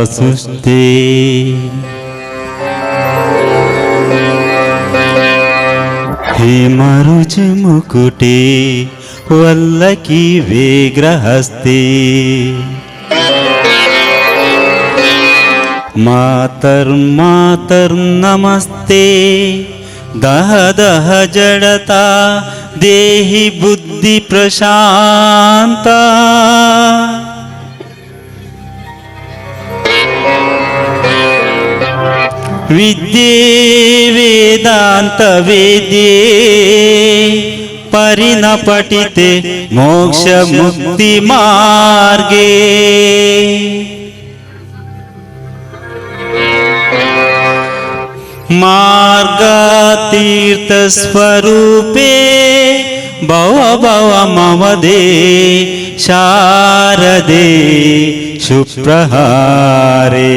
वसुस्ते हेमरुच मुकुटे वल्लकी विग्रहस्ते मातर्मातर्नमस्ते दह दह जडता देहि बुद्धि प्रशांता विद्ये वेदांत वेद्ये परिणपटिते मोक्ष मुक्ति मार्गे मार्गतीर्थ स्वरूपे भव भव ममदे शारदे सुप्रहारे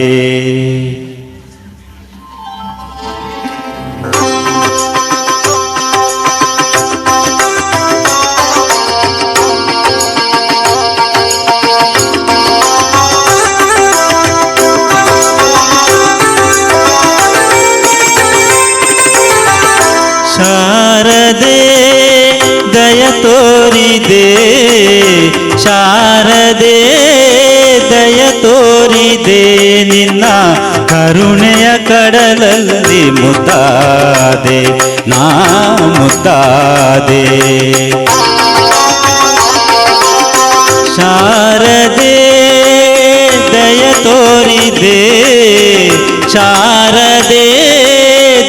ಶಾರದೆ ದಯ ತೋರಿದೆ ಶಾರದೆ ದಯ ತೋರಿದೆ ನಿನ್ನ ಕರುಣೆಯ ಕಡಲಲ್ಲಿ ಮುತ್ತಾದೆ ನಾ ಮುತ್ತಾದೆ ಶಾರದೆ ದಯ ತೋರಿದೆ ಶಾರದೆ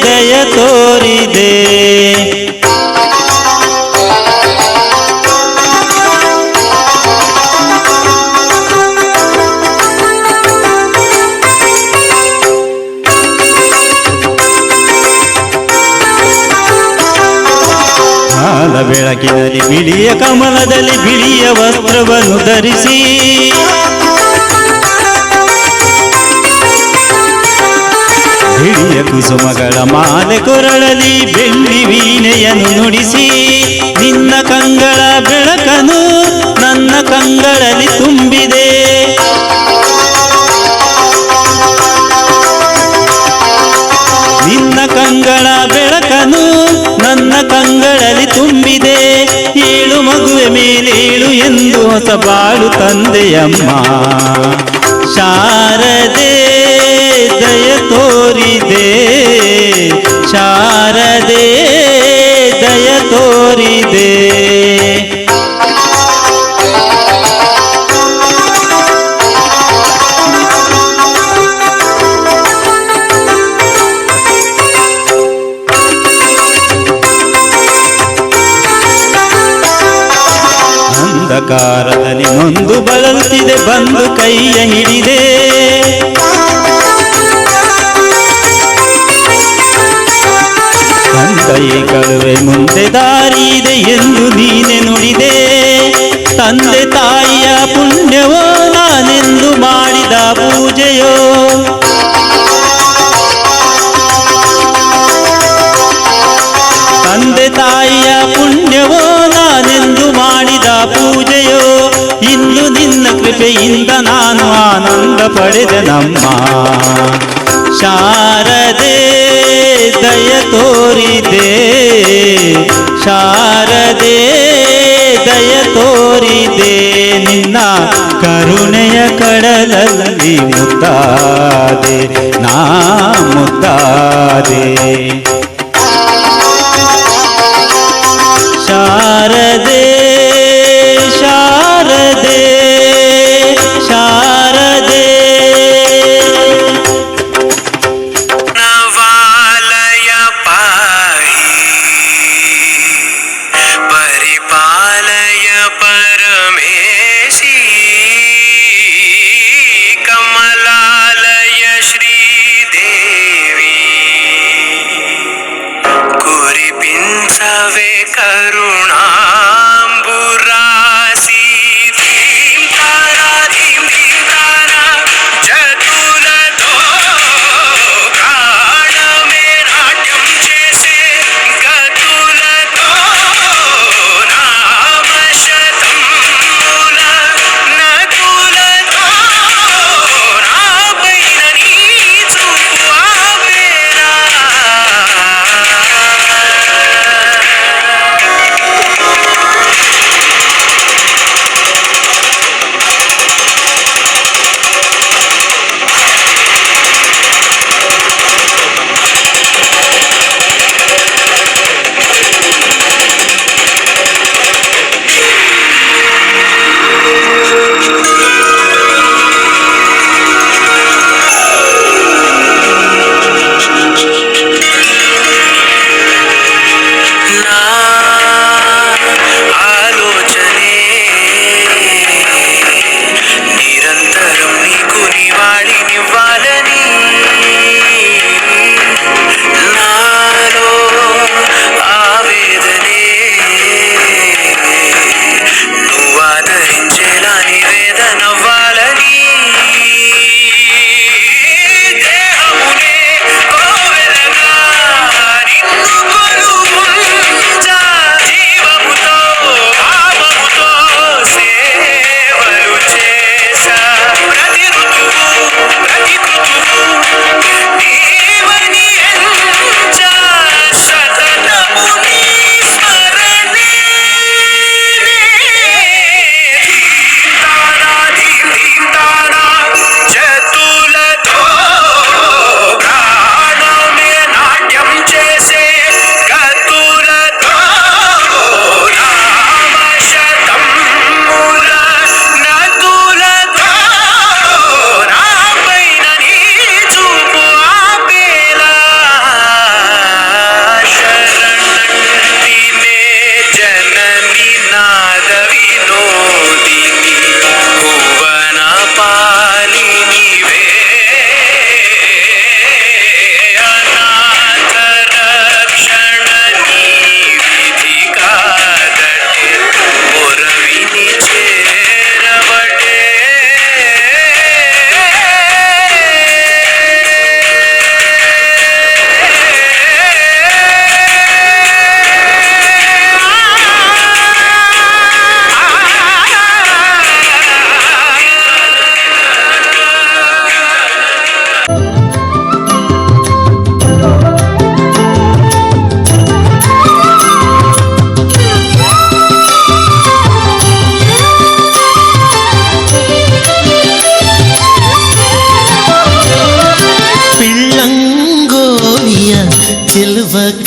ದಯ ತೋರಿದೆ ಹಾಲ ಬೆಳಕಿನಲ್ಲಿ ಬಿಳಿಯ ಕಮಲದಲ್ಲಿ ಬಿಳಿಯ ವಸ್ತ್ರವನ್ನು ಧರಿಸಿ ಬಿಳಿಯ ಕುಸುಮಗಳ ಮಾಲೆ ಕೊರಳಲಿ ಬೆಳ್ಳಿ ವೀಣೆಯನ್ನು ನುಡಿಸಿ ನಿನ್ನ ಕಂಗಳ ಬೆಳಕನು ನನ್ನ ಕಂಗಳಲ್ಲಿ ತುಂಬಿದೆ ನಿನ್ನ ಕಂಗಳ ಬೆಳಕನು ನನ್ನ ಕಂಗಳಲ್ಲಿ ತುಂಬಿದೆ ಏಳು ಮಗುವೆ ಮೇಲೇಳು ಎಂದು ಹೊಸ ಬಾಳು ತಂದೆಯಮ್ಮ ಶಾರದೆ ದಯ ತೋರಿದೆ ಶಾರದೆ ದಯ ತೋರಿದೆ ಅಂಧಕಾರದಲ್ಲಿ ನೊಂದು ಬಳಲುತ್ತಿದೆ ಬಂದು ಕೈಯ ಹಿಡಿದೆ ತಂದೆಯ ಕಳುವೆ ಮುಂದೆ ದಾರಿ ಇದೆ ಎಂದು ನೀನೆ ನುಡಿದೆ ತಂದೆ ತಾಯಿಯ ಪುಣ್ಯವೋ ನಾನೆಂದು ಮಾಡಿದ ಪೂಜೆಯೋ ತಂದೆ ತಾಯಿಯ ಪುಣ್ಯವೋ ನಾನೆಂದು ಮಾಡಿದ ಪೂಜೆಯೋ ಇಂದು ನಿನ್ನ ಕೃಪೆಯಿಂದ ನಾನು ಆನಂದ ಪಡೆದೆ ನಮ್ಮ ಶಾರದೆ ದಯ ತೋರಿದೆ ಶಾರದೆ ದಯ ತೋರಿದೆ ನಿನ್ನ ಕರುಣೆಯ ಕಡಲಲ್ಲಿ ಮುತ್ತಾದೆ ನಾ ಮುತ್ತಾದೆ ಶಾರದೆ ಶಾರದೆ ಶಾರದೆ ನವಾಲಯ ಪಾಹಿ ಪರಿಪಾಲಯ ಪರಮೇಶಿ ಕಮಲಾಲಯ ಶ್ರೀದೇವಿ ಕುರಿಪಿಂಚವೆ ಕರುಣಾ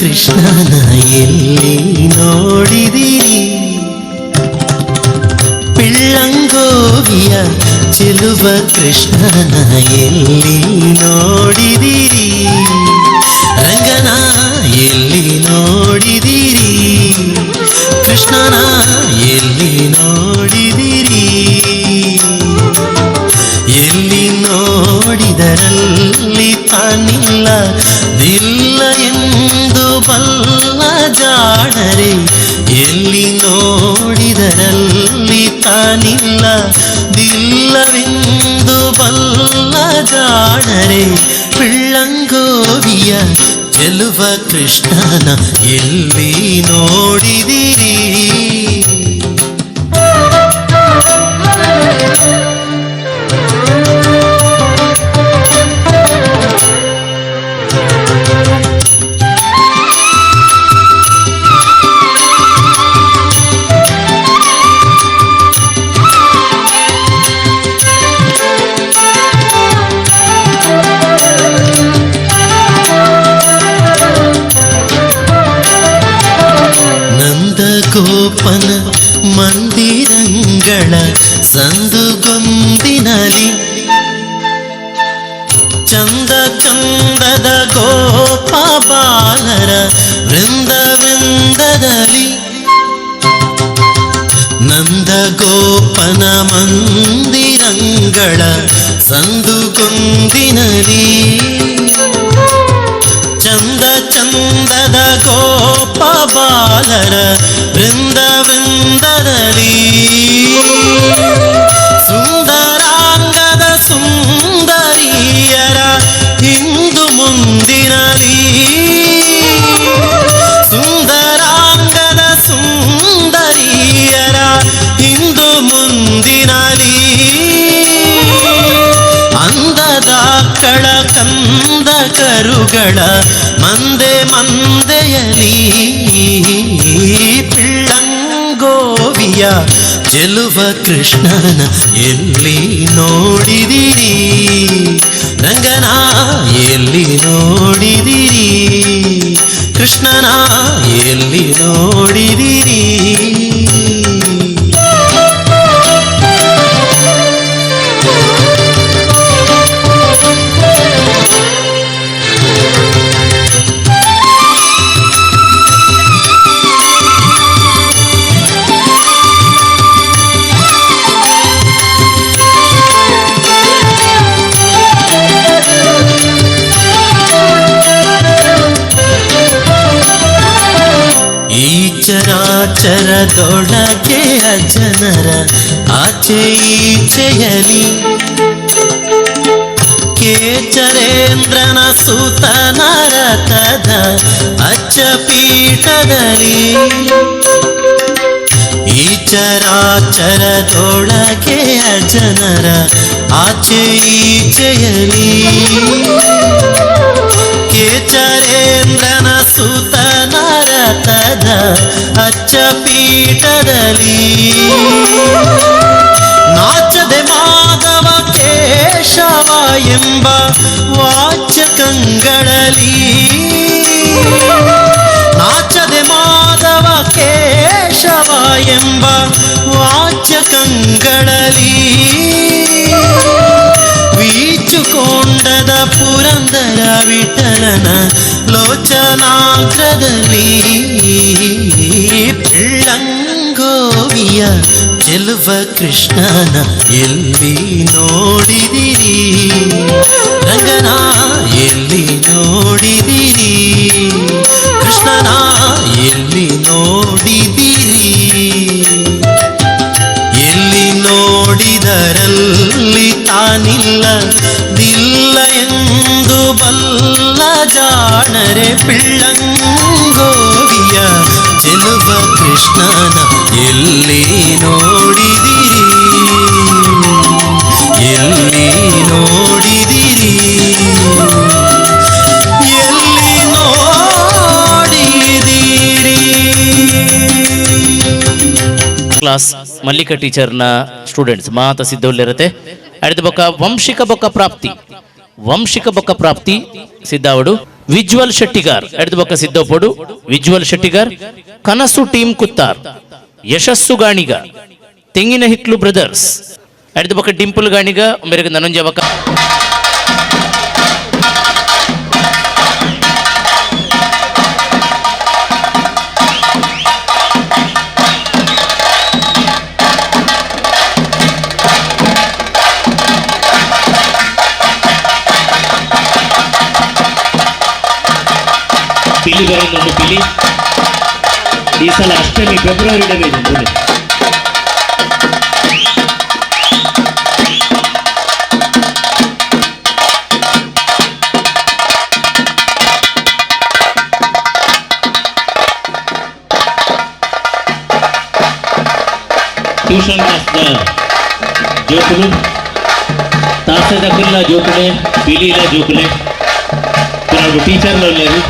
ಕೃಷ್ಣನ ಎಲ್ಲಿ ನೋಡಿದಿರಿ ಪಿಳ್ಳಂಗೋವಿಯ ಚೆಲುವ ಕೃಷ್ಣನ ಎಲ್ಲಿ ನೋಡಿದಿರಿ ರಂಗನ ಎಲ್ಲಿ ನೋಡಿದಿರಿ ಕೃಷ್ಣನ ಎಲ್ಲಿ ನೋಡಿದಿರಿ ಎಲ್ಲಿ ನೋಡಿದರಲ್ಲಿ ತಾನಿಲ್ಲ ದಿಲ್ಲ ಎಂದು ಬಲ್ಲ ಜಾಣರೆ ಎಲ್ಲಿ ನೋಡಿದರಲ್ಲಿ ತಾನಿಲ್ಲ ದಿಲ್ಲವೆಂದು ಬಲ್ಲ ಜಾಣರೆ ಪಿಳ್ಳಂಗೋವಿಯ ಚೆಲುವ ಕೃಷ್ಣನ ಎಲ್ಲಿ ನೋಡಿದಿರಿ ಗೋಪನ ಮಂದಿರಂಗಳ ಸಂದುಗೊಂದಿನಲಿ ಚಂದ ಚಂದದ ಗೋಪ ಬಾಲರ ವೃಂದವೃಂದದಲ್ಲಿ ನಂದ ಗೋಪನ ಮಂದಿರಂಗಳ ಸಂದುಗೊಂದಿನಲಿ ಚಂದ ಚಂದದ ಗೋಪ ಬಾಲರ ವೃಂದ ವೃಂದದಲ್ಲಿ ಸುಂದರಾಂಗದ ಸುಂದರಿಯರ ಹಿಂದು ಮುಂದಿನಲಿ ಸುಂದರಾಂಗದ ಸುಂದರಿಯರ ಹಿಂದು ಮುಂದಿನಲಿ ಅಂದದ ಕಳ ಕಂದ ಕರುಗಳ ಮಂದೆ ಮಂದೆಯಲಿ ಪಿಳ್ಳಂಗೋವಿಯ ಚೆಲುವ ಕೃಷ್ಣನ ಎಲ್ಲಿ ನೋಡಿದಿರಿ ರಂಗನ ಎಲ್ಲಿ ನೋಡಿದಿರಿ ಕೃಷ್ಣನ ಎಲ್ಲಿ ನೋಡಿದಿರಿ ಚರಾಚರದೊಳಗೆ ಅಜನರ ಆಚೆ ಈಚೆಯಲಿ ಕೇಚರೇಂದ್ರನ ಸುತನ ರಥದ ಅಚ್ಚ ಪೀಠದಲ್ಲಿ ಈ ಚರಾಚರದೊಳಗೆ ಅಜನರ ಆಚೆ ಈಚೆಯಲಿ ಕೇಚರೇಂದ್ರನ ಸುತನ ರಥದ ಅಚ್ಚ ಪೀಠದಲ್ಲಿ ನಾಚದೆ ಮಾಧವ ಕೇಶವ ಎಂಬ ವಾಚಕಂಗಳಲ್ಲಿ ನಾಚದೆ ಮಾಧವ ಕೇಶವ ಎಂಬ ವಾಚಕಂಗಳಲ್ಲಿ ವೀಚುಕೊಂಡದ ಪುರಂದರ ವಿಠಲನ ಲೋಚನಾಗ್ರದಲ್ಲಿ ಪಿಳ್ಳಂಗೋವಿಯ ಚೆಲುವ ಕೃಷ್ಣನ ಎಲ್ಲಿ ನೋಡಿದಿರಿ ರಂಗನ ಎಲ್ಲಿ ನೋಡಿದಿರಿ ಕೃಷ್ಣನ ಎಲ್ಲಿ ನೋಡಿದಿರಿ ಎಲ್ಲಿ ನೋಡಿದರಲ್ಲಿ ತಾನಿಲ್ಲ ದಿಲ್ಲ ಎಂದು ಬಲ್ಲ ಜಾಣರೆ ಪಿಳ್ಳಂಗೋವಿಯ ಚೆಲುವ ಕೃಷ್ಣನ ಎಲ್ಲಿ ನೋಡಿದಿರಿ ಎಲ್ಲಿ ನೋಡಿದಿರಿ ಎಲ್ಲಿ ನೋಡಿದಿರಿ. ಕ್ಲಾಸ್ ಮಲ್ಲಿಕಾ ಟೀಚರ್ನ ಸ್ಟೂಡೆಂಟ್ಸ್ ಮಾತ ಸಿದ್ಧವಿಲ್ಲಿರುತ್ತೆ ಅಡಿದ ಬೊಕ್ಕ ವಂಶಿಕ ಬೊಕ್ಕ ಪ್ರಾಪ್ತಿ ಸಿದ್ಧಾವಡು ವಿಜ್ವಲ್ ಶೆಟ್ಟಿಗಾರ್ ಎಡದು ಪಕ್ಕ ಸಿದ್ದೋಪೋಡು ವಿಜ್ವಲ್ ಶೆಟ್ಟಿಗಾರ್. ಕನಸು ಟೀಮ್ ಕುತ್ತಾರ್, ಯಶಸ್ಸು ಗಾಣಿಗ, ತೆಂಗಿನ ಹಿಟ್ಲು ಬ್ರದರ್ಸ್ ಎಡದು ಪಕ್ಕ ಡಿಂಪಲ್ ಗಾಣಿಗ ಮೇರೆಗೆ ನನೊಂಜ ಪಕ್ಕ ಪಿಲಿ ಬರೋದು ಪಿಲಿ ಈ ಸಲ ಅಷ್ಟಮಿ ಫೆಬ್ರವರಿ ಡಬೇಜ್ ಟ್ಯೂಷನ್ ಕ್ಲಾಸ್ದ ಜೋಕುಲು ತಾಸದ ಕುಲ್ಲ ಜೋಕುಲೆ ಪಿಲಿಲ ಜೋಕುಲೆ ಟೀಚರ್లు లేరు.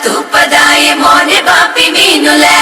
ತುಪ್ಪದಾಯಿ ಮೋನೆ ಬಾಪಿ ಮೀನುಲೆ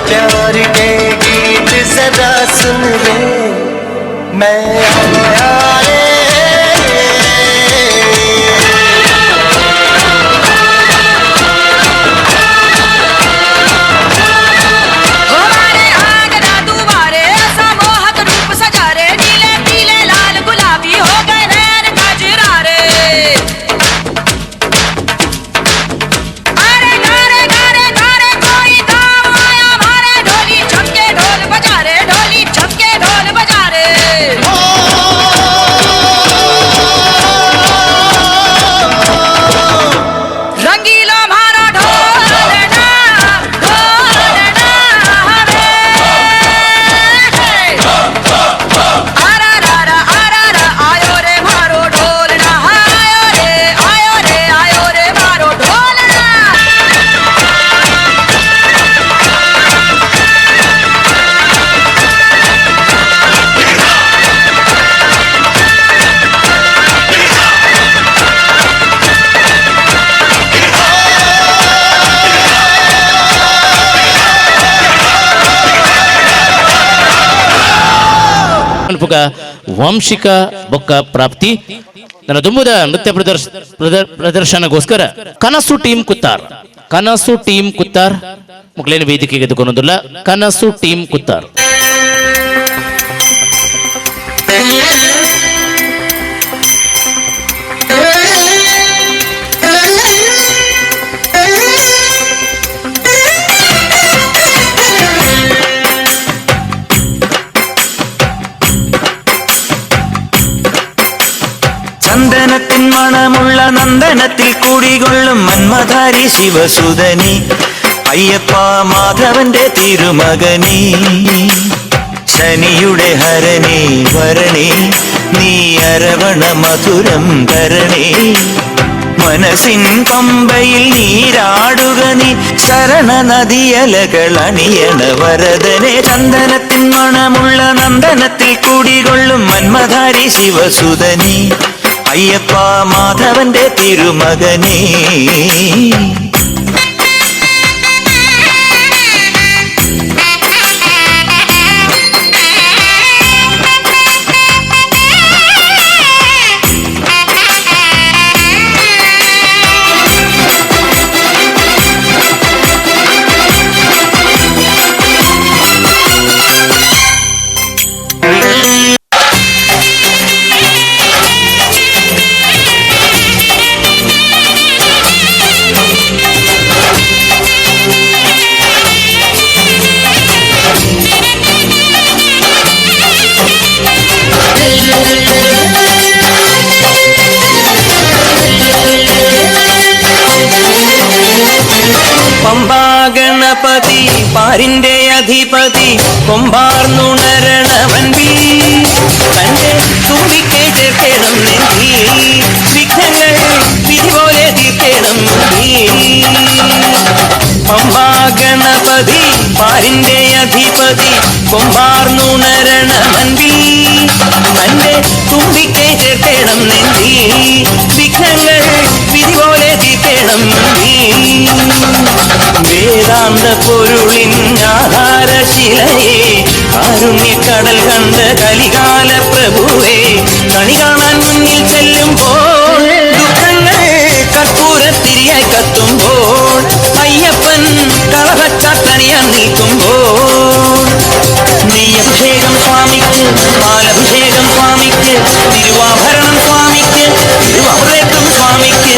प्यार के गीत जरा सुन ले मैं आया रे ವಾಂಶಿಕ ಬೊಕ್ಕ ಪ್ರಾಪ್ತಿ ನನ್ನ ದುಂಬುದ ನೃತ್ಯ ಪ್ರದರ್ಶನಗೋಸ್ಕರ ಕನಸು ಟೀಮ್ ಕುತ್ತಾರ್ ಮಕ್ಕಳೇನು ವೇದಿಕೆಗೆ ಎದುಕೊಂದಿಲ್ಲ ಕನಸು ಟೀಮ್ ಕುತ್ತಾರ್ ചന്ദനത്തിൻ മണമുള്ള നന്ദനത്തിൽ കുടികൊള്ളും മന്മധാരി ശിവസുതനി അയ്യപ്പ മാധവന്റെ തിരുമകനി ശനിയുടെ ഹരണി വരണി നീ അരവണ മധുരം തരണേ മനസ്സിൻ പമ്പയിൽ നീരാടുക നീ ശരണ നദിയലകൾ അണിയണ വരദനെ ചന്ദനത്തിൻ മണമുള്ള നന്ദനത്തിൽ കുടികൊള്ളും മന്മധാരി ശിവസുതനി അയ്യപ്പ മാധവന്റെ തിരുമകനേ പാരിന്റെ അധിപതി കൊമ്പാർന്നുണരണമൻപി തന്റെ തുമ്പിക്കൈ ചേർക്കണം നെഞ്ചി വിഘ്നങ്ങൾ വിധി പോലെ തീർക്കണം പമ്പാ ഗണപതി പാരിന്റെ അധിപതി കൊമ്പാർന്നുണരണമൻപി തന്റെ തുമ്പിക്കൈ ചേർക്കണം നെഞ്ചി വിഘ്നങ്ങൾ വിധി പോലെ തീർക്കണം വേദാന്ത പൊരുളിൻ ആധാരശിലയെ കാരുണ്യക്കടൽ കണ്ട കലികാല പ്രഭുവേ കണി കാണാൻ മുന്നിൽ ചെല്ലുമ്പോൾ ദുഃഖങ്ങൾ കർപ്പൂരത്തിരിയായി കത്തുമ്പോൾ അയ്യപ്പൻ കളഭച്ചാട്ടണിയാൻ നിൽക്കുമ്പോൾ നെയ്യഭിഷേകം സ്വാമിക്ക് പാലഭിഷേകം സ്വാമിക്ക് തിരുവാഭരണം സ്വാമിക്ക് തിരുവാഭരണം സ്വാമിക്ക്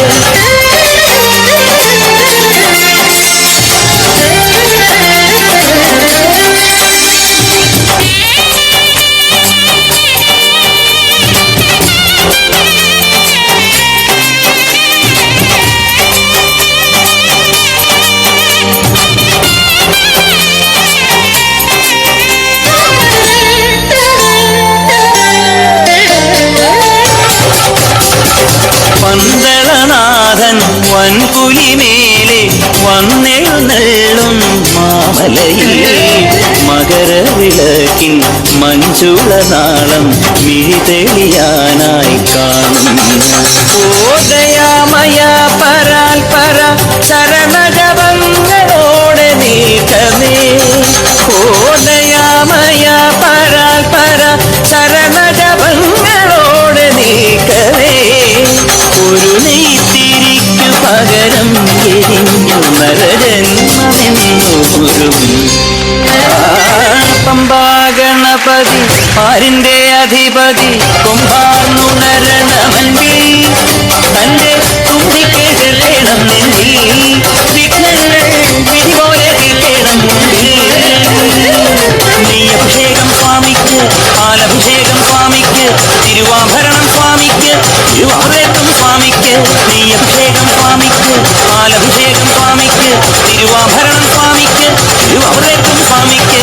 പന്തളനാഥൻ വൻപുലിമേലെ വന്നെഴുന്നള്ളും മാമലയിലെ മകരവിളക്കിൻ മഞ്ചുളനാളം മിഴിതെളിയാനായി കാണുന്നു ഓദയാമയ പരാൽപര ശരണജപങ്ങളോടെ നീക്കമേ ഓദയാമയ പരാൽപര ശരണജപങ്ങളോടെ നീക്കമേ ഒരു നെയ്ത്തിരിക്കു പകരം എരിഞ്ഞു നരജന്മമെന്നൂരും പമ്പാ ഗണപതി പാരിന്റെ അധിപതി കൊമ്പാർന്നുണരണമൻപി തന്റെ തുമ്പിക്കൈ ചെല്ലണം നെഞ്ചി വിഘ്നങ്ങൾ വിധി പോലെ തീർക്കണം നെയ്യഭിഷേകം സ്വാമിക്ക് പാലഭിഷേകം സ്വാമിക്ക് തിരുവാഭരണം സ്വാമിക്ക് തിരുവാഭരണം സ്വാമിക്ക് നെയ്യഭിഷേകം സ്വാമിക്ക് പാലഭിഷേകം സ്വാമിക്ക് തിരുവാഭരണം സ്വാമിക്ക് തിരുവാഭരണം സ്വാമിക്ക്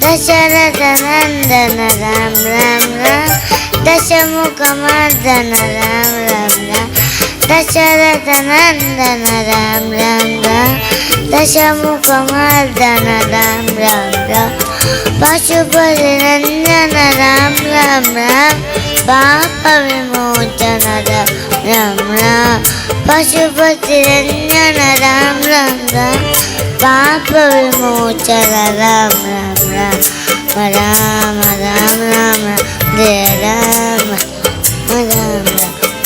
दशरथ नंदन राम राम राम दशमुख मर्दन राम राम राम दशरथ नंदन राम राम राम दशमुख मर्दन राम राम राम पशुपति नंदन राम राम राम पाप विमोचन राम राम राम पशुपति नंदन राम राम राम पाप विमोचन राम राम राम राम राम राम जय राम राम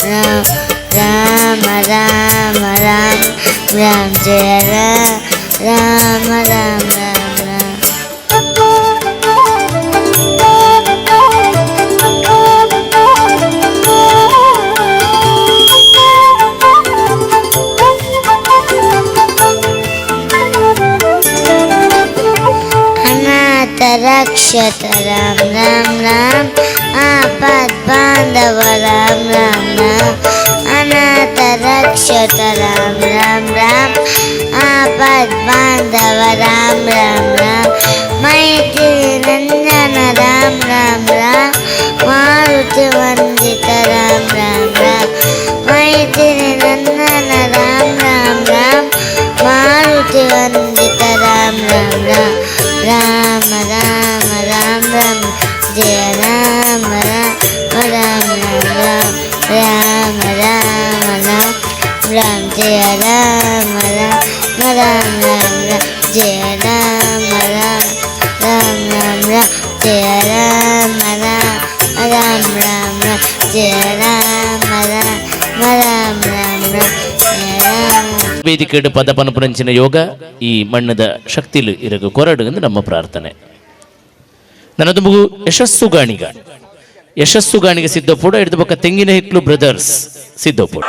राम राम राम राम राम जय राम राम राम राम रक्षत राम राम राम आपद बांधव राम राम राम अनाथ रक्षत राम राम राम आपद बांधव राम राम राम मैत्री नंदन राम राम राम मारुति वंदित राम राम राम मैत्री नंदन राम राम राम मारुति वंदित राम राम राम राम राम राम जय राम राम राम राम राम राम राम राम जय राम राम राम राम जय राम राम राम राम राम जय राम राम राम राम जय राम राम राम राम जय राम ವೇದಿಕೆಡು ಪದ ಪನಪುರಂಚಿನ ಯೋಗ ಈ ಮಣ್ಣದ ಶಕ್ತಿಲು ಇರಗು ಕೊರಡು ಎಂದು ನಮ್ಮ ಪ್ರಾರ್ಥನೆ. ನನ್ನದು ಮಗು ಯಶಸ್ಸು ಗಾಣಿಗ ಸಿದ್ದೋಪೋಡು ಹಿಡಿದು ಪಕ್ಕ ತೆಂಗಿನ ಹಿಕ್ಲು ಬ್ರದರ್ಸ್ ಸಿದ್ದೋಪೋಡು.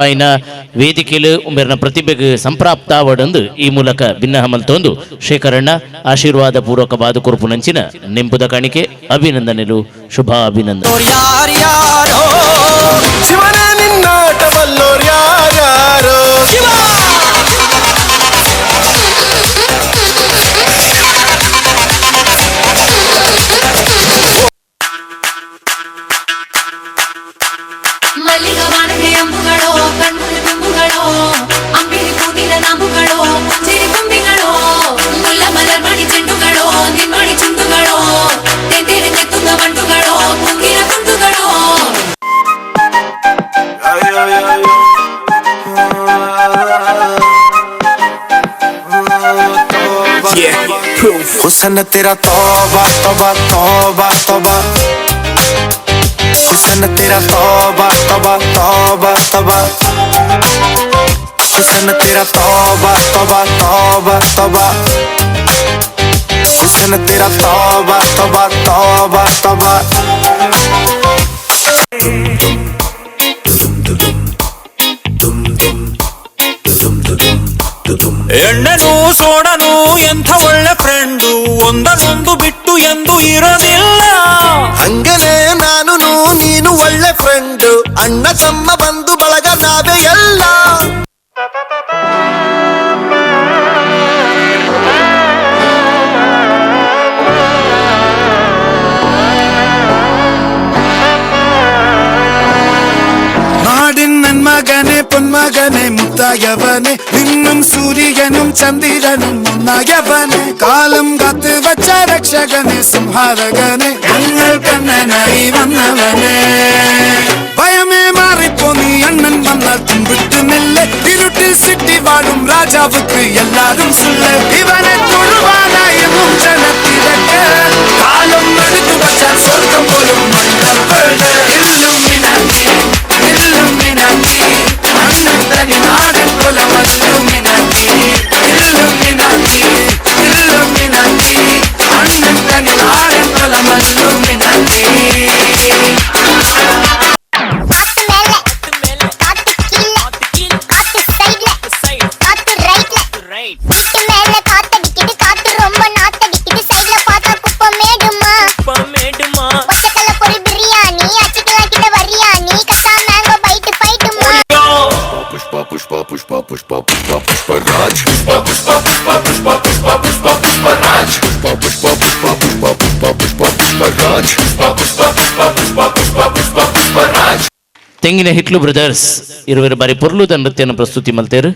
ఆయన ವೇದಿಕೆಲು ಉಂಬೆರ್ನ ಪ್ರತಿಭೆಗೆ ಸಂಪ್ರಾಪ್ತಾವಡಂದು ಈ ಮೂಲಕ ಭಿನ್ನ ಹಮಲ್ತೊಂದು ಶೇಖರಣ್ಣ ಆಶೀರ್ವಾದ ಪೂರ್ವಕವಾದ ಕುರುಪು ನಂಚಿನ ನೆಂಪುದ ಕಾಣಿಕೆ ಅಭಿನಂದನೆಲು ಶುಭ ಅಭಿನಂದನೆ. ಮಲ್ಲಿಗವಾಣಗೆ ಅಂಬುಗಳೋ ಕಣ್ಮುರಿ ತುಂಬುಗಳೋ ಅಂಬಿರಿ ಕೂದಿನ ನಾಂಬುಗಳೋ ಮುಂಜಿರಿ ಕೊಂಬಿಗಳೋ ಮುಲ್ಲ ಮಲರ್ ಮಾಡಿ ಚೆಂಡುಗಳೋ ನಿಮ್ಮಡಿ ಚುಂಡುಗಳೋ ತೆಂದಿರಿ ತೆತ್ತುಂಗ ಬಂಟುಗಳೋ ಮುಂಗಿನ ಕುಂಟುಗಳೋ हुस्न तेरा तौबा तौबा तौबा तौबा हुस्न तेरा तौबा तौबा तौबा तौबा हुस्न तेरा तौबा तौबा तौबा तौबा हुस्न तेरा तौबा तौबा तौबा तौबा ನೊಂದು ಬಿಟ್ಟು ಎಂದು ಇರೋದಿಲ್ಲ. ಹಂಗನೇ ನಾನು ನೀನು ಒಳ್ಳೆ ಫ್ರೆಂಡ್, ಅಣ್ಣ ತಮ್ಮ ಬಂಧು ಬಳಗ ನಾವೇ ಎಲ್ಲ. மகனே பொன்மகனே முத்தாயவனே, இன்னும் சூரியனும் சந்திரனும் முன்னாயவனே, காலம் காத்து வச்ச ரக்ஷகனே சிம்ஹாரகனே, எங்கள் கண்ணனாய் வந்தவனே. பயமே மாறிப்போ நீ அண்ணன் வந்தால் தும்பிட்டு நெல்ல, இருட்டில் சிட்டி வாழும் ராஜாவுக்கு எல்லாரும் சொல்ல, இவனை தொழுவானாயும் ஜனத்திரக்க, காலம் எடுத்து வச்சால் சொர்க்கம் போலும் மன்னர் வேட. இல்லுமினாட்டி இல்லுமினாட்டி அண்ணன் தனி நாடன் குலம் இல்லுமினாட்டி. இல்லுமினாட்டி இல்லுமினாட்டி அண்ணன் தனி நாடன் குலம் இல்லுமினாட்டி. ತೆಂಗಿನ ಹಿಟ್ಲು ಬ್ರದರ್ಸ್ ಇರುವರು ಬಾರಿ ಪೊರ್ಲುದ ನೃತ್ಯನ ಪ್ರಸ್ತುತಿ ಮಲ್ತೇರು.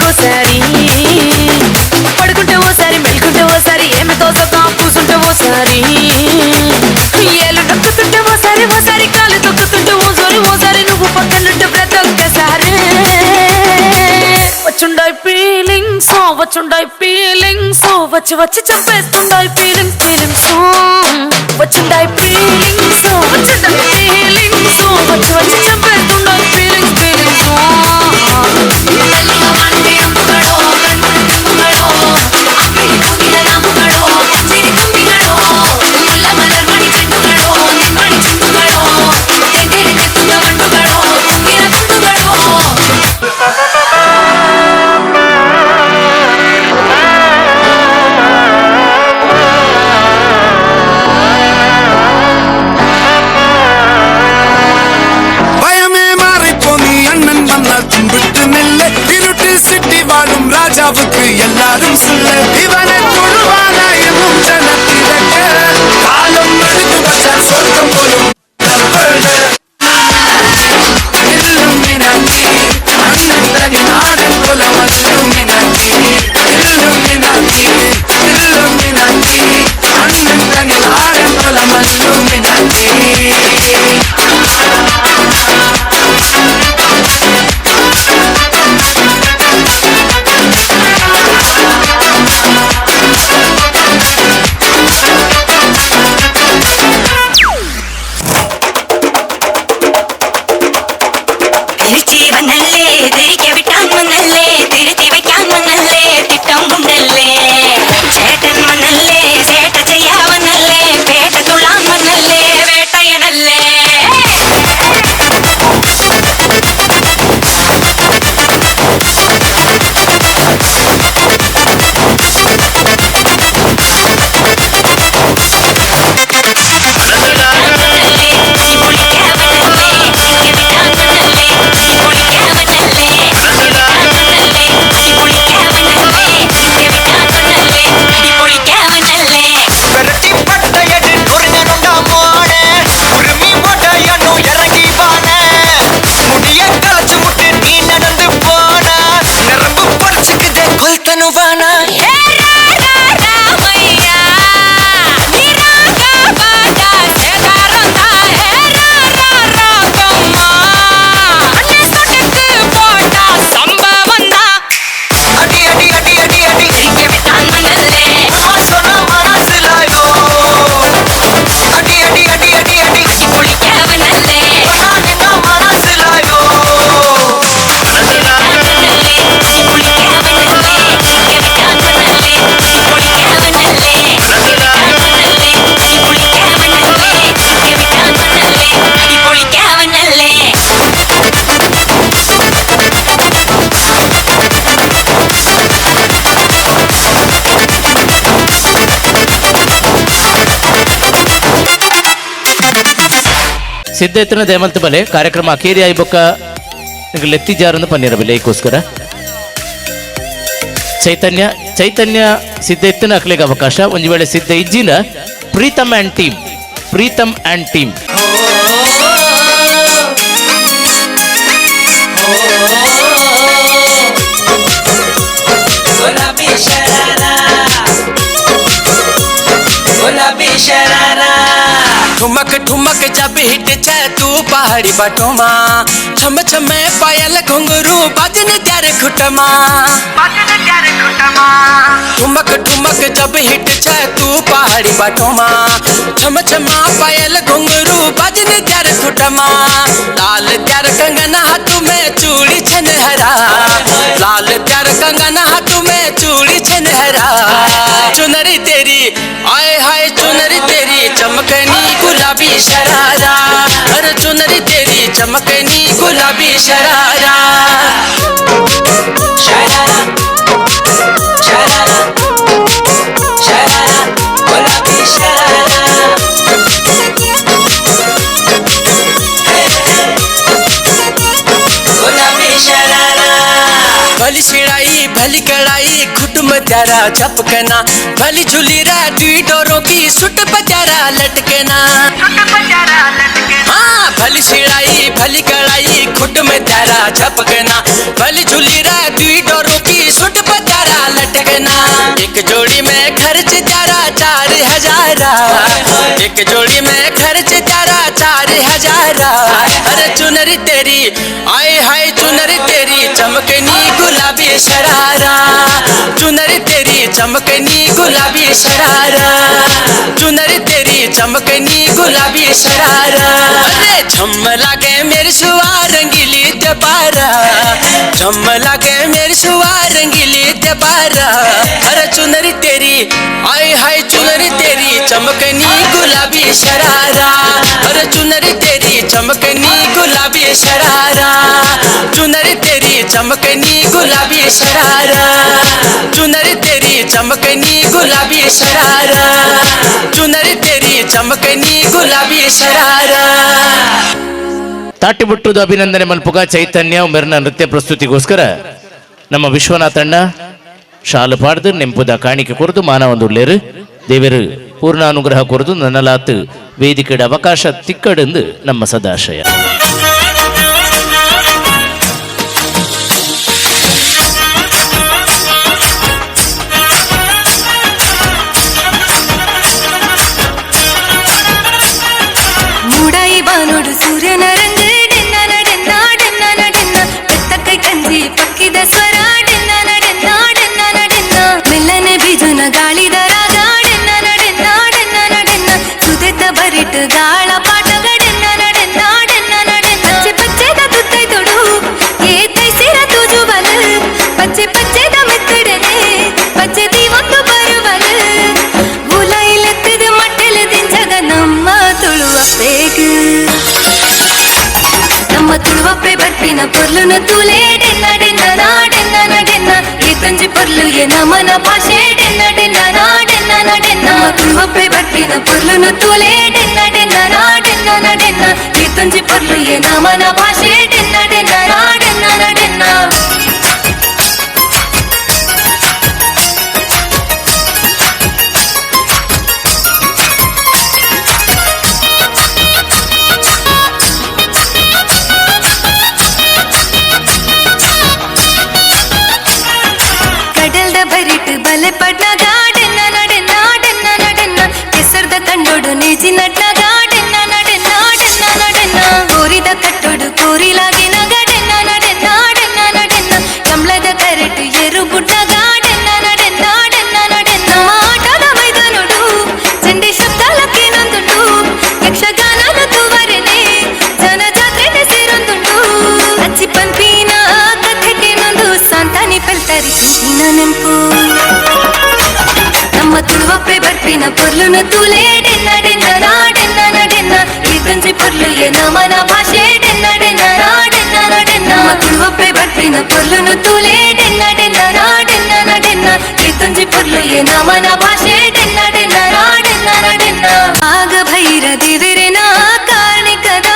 ఓసారి పడుకుంటే ఓసారి మెలుకుంటే ఓసారి ఏమి తోసక కూసుంటే ఓసారి ఏళ్ళు నొక్కుతుంటే ఓసారి ఓసారి కాలు తొక్కుతుంటే ఓసారి ఓసారి నువ్వు పక్కనుంటే ప్రతి ఒక్కసారి వచ్చుండాయి ఫీలింగ్స్ వచ్చుండాయి ఫీలింగ్స్ వచ్చి వచ్చి చంపేస్తుండాయి ఫీలింగ్స్ ఫీలింగ్స్ వచ్చుండాయి ఫీలింగ్స్ వచ్చుండాయి ఫీలింగ్స్ వచ్చి వచ్చి చంపేస్తుండాయి ఫీలింగ్స్ ఫీలింగ్స్. ராஜாவுக்கு எல்லாரும் சொல்ல, இவனை தொழுவானாயும் ஜனத்திரக்க, காலம் எடுத்து வச்சால் சொர்க்கம் போலும் இல்லுமினாட்டி அண்ணன் தனி நாடன் குலம் இல்லுமினாட்டி. இல்லுமினாட்டி இல்லுமினாட்டி அண்ணன் தனி நாடன் குலம் இல்லுமினாட்டி. ಸಿದ್ಧ ಎತ್ತನ ದೇಮಂತ ಬಲೆ ಕಾರ್ಯಕ್ರಮ ಅಕೇರಿ ಆಯ್ಬೊಕ್ಕ ಲೆತ್ತಿ ಜಾರನ್ನು ಪನ್ನೀರಬಲ್ಲೆ ಈಗೋಸ್ಕರ ಚೈತನ್ಯ ಚೈತನ್ಯ ಸಿದ್ಧ ಎತ್ತಿನ ಅಕ್ಲಿಗೆ ಅವಕಾಶ ಒಂದು ವೇಳೆ ಸಿದ್ಧ ಇಜ್ಜಿನ ಪ್ರೀತಮ್ ಆ್ಯಂಡ್ ಟೀಮ್ ठुमक ठुमक जब हिट छे तू पहाड़ी बटोमा छम छमे पायल घुंघरू बजन त्यारे खुटमा ठुमक ठुमक जब हिट छे तू पहाड़ी बटोमा छम छमा पायल घुंघरू बजन त्यारे खुटमा लाल त्यार कंगन हाथ में चूड़ी छनहरा लाल त्यार कंगन हाथ में चूड़ी छनहरा चुनरी तेरी आए हाय चुनरी तेरी चमकनी गुलाबी शरारा हर चुनरी तेरी चमकनी गुलाबी शरारा शरारा शरारा शरारा गुलाबी शरारा गुलाबी शरारा भली छिड़ाई भली कड़ाई खुटम त्यारा झपकना भली झुली डी डोरों की सुट पचारा लटकना हाँ भली छिड़ाई भली कड़ाई खुट में त्यारा झपकना भली झुली डी डोरों की सुट पचारा लटकना एक जोड़ी में खर्च त्यारा 4,000 एक जोड़ी में खर्च त्यारा 4,000 अरे चुनरी तेरी आए हाय चुनरी तेरी चमकनी गुलाबी शरारा चुनरी तेरी चमकनी गुलाबी शरारा चुनरी तेरी चमकनी गुलाबी शरारा अरे झम लागे मेरी सुआ रंगीली दबारा झम लागे मेरी सुआ रंगीली दबारा अरे चुनरी तेरी आए हाय चुनरी तेरी चमकनी गुलाबी शरारा अरे चुनरी तेरी चमकनी गुलाबी शरारा चुनरी तेरी चमकनी गुलाबी शरारा चुनरी तेरी चमकनी गुलाबी शरारा चुनरी तेरी चमकनी गुलाबी शरारा ತಾಟಿ ಬಿಟ್ಟುದು ಅಭಿನಂದನೆ ಮಲ್ಪುಗ ಚೈತನ್ಯ ಮೆರನ ನೃತ್ಯ ಪ್ರಸ್ತುತಿಗೋಸ್ಕರ ನಮ್ಮ ವಿಶ್ವನಾಥ್ ಅಣ್ಣ ಶಾಲು ಪಾಡ್ದು ನೆಂಪುದ ಕಾಣಿಕೆ ಕೊರದು ಮಾನವಂದುಳ್ಳೇರು ದೇವರು ಪೂರ್ಣಾನುಗ್ರಹ ಕೊರದು ನನ್ನಲಾತ್ ವೇದಿಕೆಯ ಅವಕಾಶ ತಿಕ್ಕಡೆಂದು ನಮ್ಮ ಸದಾಶಯ ನೋಡು ಸೂರ್ಯನ ರಂಗ ಡೆನ್ನ ಡೆನ್ನ ಡೆನ್ನ ಡೆನ್ನ ಬೆತ್ತಕ್ಕೈ ಕಂಜಿ ಪಕ್ಕಿದ ಸ್ವರ ಡೆನ್ನ ಡೆನ್ನ ಡೆನ್ನ ಡೆನ್ನ ಮೆಲ್ಲನೆ ಬಿಜುನ ಗಾಳಿದ ರಾಗ ಡೆನ್ನ ಡೆನ್ನ ಡೆನ್ನ ಡೆನ್ನ ಸುದೆತ್ತ ಬರಿಟ್ ಗಾಳ ಪಾಠಗ ಡೆನ್ನ ಡೆನ್ನ ಡೆನ್ನ ಡೆನ್ನ ಪಚ್ಚೆ ಪಚ್ಚೆದ ತುತ್ತೈ ತೊಡು ಏತೈ ಸಿರ ತುಜುವಲ ಪಚ್ಚೆ ಪಚ್ಚೆದ ಮೆತ್ತಡನೆ ಪಚ್ಚೆ ದೀವಕ್ಕೆ ಬರುವಲ ಬುಲೈಲೆತ್ತದ ಮಟ್ಟೆಲ ದಿಂಜಗ ನಮ್ಮ ತುಳುವ ಬೇಗ ನಮ್ಮ ತುಳುವಪ್ಪೆ ಬರ್ಪಿನ ಪೊರ್ಲುನ ತುಲೆ ಡೆನ್ನ ಡೆನ್ನ ಡೆನ್ನ ಡೆನ್ನ ಏತಂಜಿ ಪೊರ್ಲು ಎ ನಮನ ಭಾಷೆ ಡೆನ್ನ ಡೆನ್ನ ಡೆನ್ನ ಡೆನ್ನ ನಮ್ಮ ತುಳುವಪ್ಪೆ ಬರ್ಪಿನ ಪೊರ್ಲುನ ತುಲೆ ಡೆನ್ನ ಡೆನ್ನ ಡೆನ್ನ ಡೆನ್ನ ಏತಂಜಿ ಪೊರ್ಲು ಎ ನಮನ ಭಾಷೆ ಡೆನ್ನ ಡೆನ್ನ ಡೆನ್ನ ಡೆನ್ನ ಬಲೆ ಪಡ್ನ ಗಾಡೆನ್ನ ನಡೆನ್ನ ಡೆನ್ನ ನಡೆನ್ನ ಕೆಸರ್ದ ಕಂಡೋಡು ನೇಜಿ ನಡ್ನ ಗಾಡೆನ್ನ ನಡೆನ್ನ ಡೆನ್ನ ನಡೆನ್ನ ಕೋರಿದ ಕಟ್ಟೋಡು ಕೋರಿಲಾಗಿ ನಗಡೆನ್ನ ನಡೆನ್ನ ಡೆನ್ನ ನಡೆನ್ನ ಕಮಲದ ಕರೆಟ್ ಎರು ಬುಡ್ಡ ಗಾಡೆನ್ನ ನಡೆನ್ನ ಡೆನ್ನ ನಡೆನ್ನ ಆಟದ ಮೈದಾನೋಡು ಚಂಡಿ ಶಬ್ದಲಕ್ಕೆ ನೊಂದುಂಡು ಯಕ್ಷಗಾನದ ತೂವರೆನೆ ಜನ ಜಾತ್ರೆನೆ ಸೇರೊಂದುಂಡು ಅಚ್ಚಿ ಪಂಪಿನ ಕಥೆಗೆ ನೊಂದು ಸಾಂತಾನಿ ಪೆಲ್ತರಿ ಕೃಷ್ಣ ನೆಂಪು ನಮ್ಮ ತುಳುವಪ್ಪೆ ಬರ್ಪಿನ ಪೊರ್ಲುನ ತುಲೆ ಡೆನ್ನ ಡೆನ್ನ ಡೆನ್ನ ಡೆನ್ನ ಏತಂಜಿ ಪೊರ್ಲು ಎ ನಮನ ಭಾಷೆ ಡೆನ್ನ ಡೆನ್ನ ಡೆನ್ನ ಡೆನ್ನ ನಮ್ಮ ತುಳುವಪ್ಪೆ ಬರ್ಪಿನ ಪೊರ್ಲುನ ತುಲೆ ಡೆನ್ನ ಡೆನ್ನ ಡೆನ್ನ ಡೆನ್ನ ಏತಂಜಿ ಪೊರ್ಲು ಎ ನಮನ ಭಾಷೆ ಡೆನ್ನ ಡೆನ್ನ ಡೆನ್ನ ಡೆನ್ನ ಆಗ ಭೈರ ದೇವರೆನ ಕಾರ್ಣಿಕದ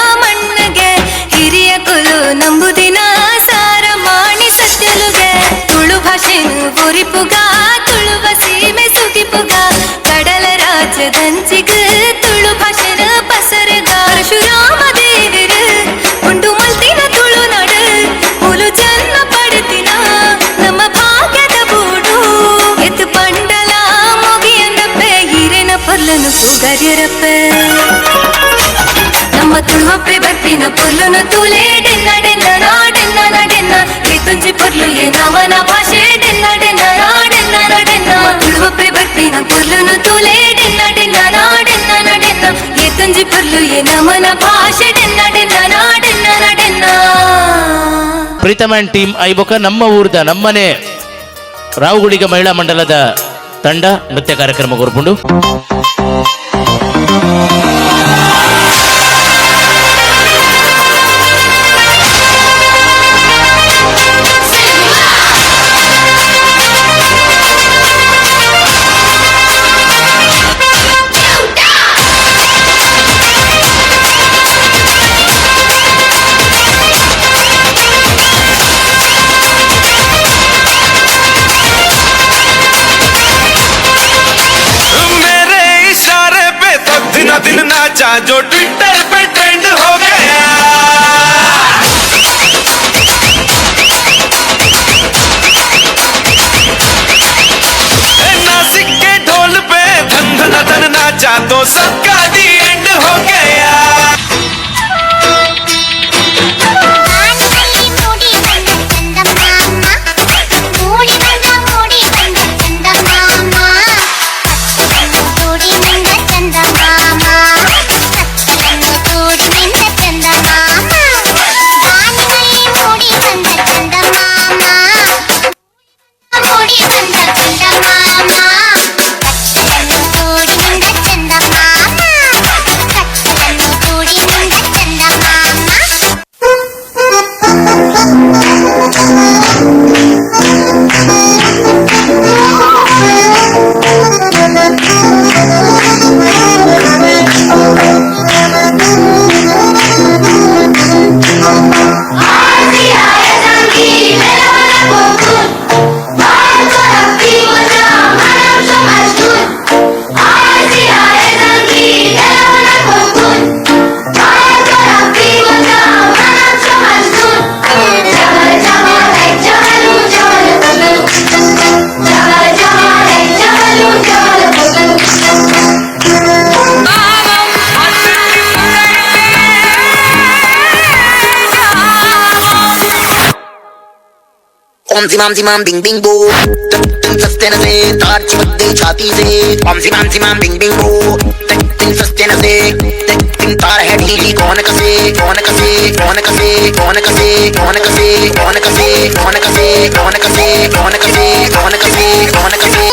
ತುಳುವಪ್ಪೆ ಬರ್ತಿನ ಪೊರ್ಲುನ ತೂಲೆ ಡೆನ್ನ ಡೆನ್ನ ನಾ ಡೆನ್ನ ನ ಡೆನ್ನ ಏತುಂಜಿ ಪೊರ್ಲು ಏ ನವನ ಭಾಷೆ ಡೆನ್ನ ಡೆನ್ನ ನಾ ಡೆನ್ನ ನ ಡೆನ್ನ ತುಳುವಪ್ಪೆ ಬರ್ತಿನ ಪೊರ್ಲುನ ತೂಲೆ ಡೆನ್ನ ಡೆನ್ನ ನಾ ಡೆನ್ನ ನ ಡೆನ್ನ ಏತುಂಜಿ ಪೊರ್ಲು ಏ ನವನ ಭಾಷೆ ಡೆನ್ನ ಡೆನ್ನ ನಾ ಡೆನ್ನ ನ ಡೆನ್ನ. ಪ್ರೀತಮನ್ ಟೀಮ್ ಐಬೊಕ ನಮ್ಮ ಊರ್ದ ನಮ್ಮನೆ ರಾವುಗುಳಿಗ ಮಹಿಳಾ ಮಂಡಲದ ತಂಡ ನೃತ್ಯ ಕಾರ್ಯಕ್ರಮ ಕೊರ್ಪುಂಡು. दिन नाचा जो ट्विटर पे ट्रेंड हो गया, नासिक के ढोल पे धन धन धन नाचा तो सबका दी एंड हो गया. ओम सिमाम बिंग बिंग बो तिन सस्ते न से तार चिपकते छाती से. ओम सिमाम बिंग बिंग बो तिन सस्ते न से तिन तार है ढीली. कौन कसे कौन कसे कौन कसे कौन कसे कौन कसे कौन कसे कौन कसे कौन कसे कौन कसे कौन कसे कौन कसे.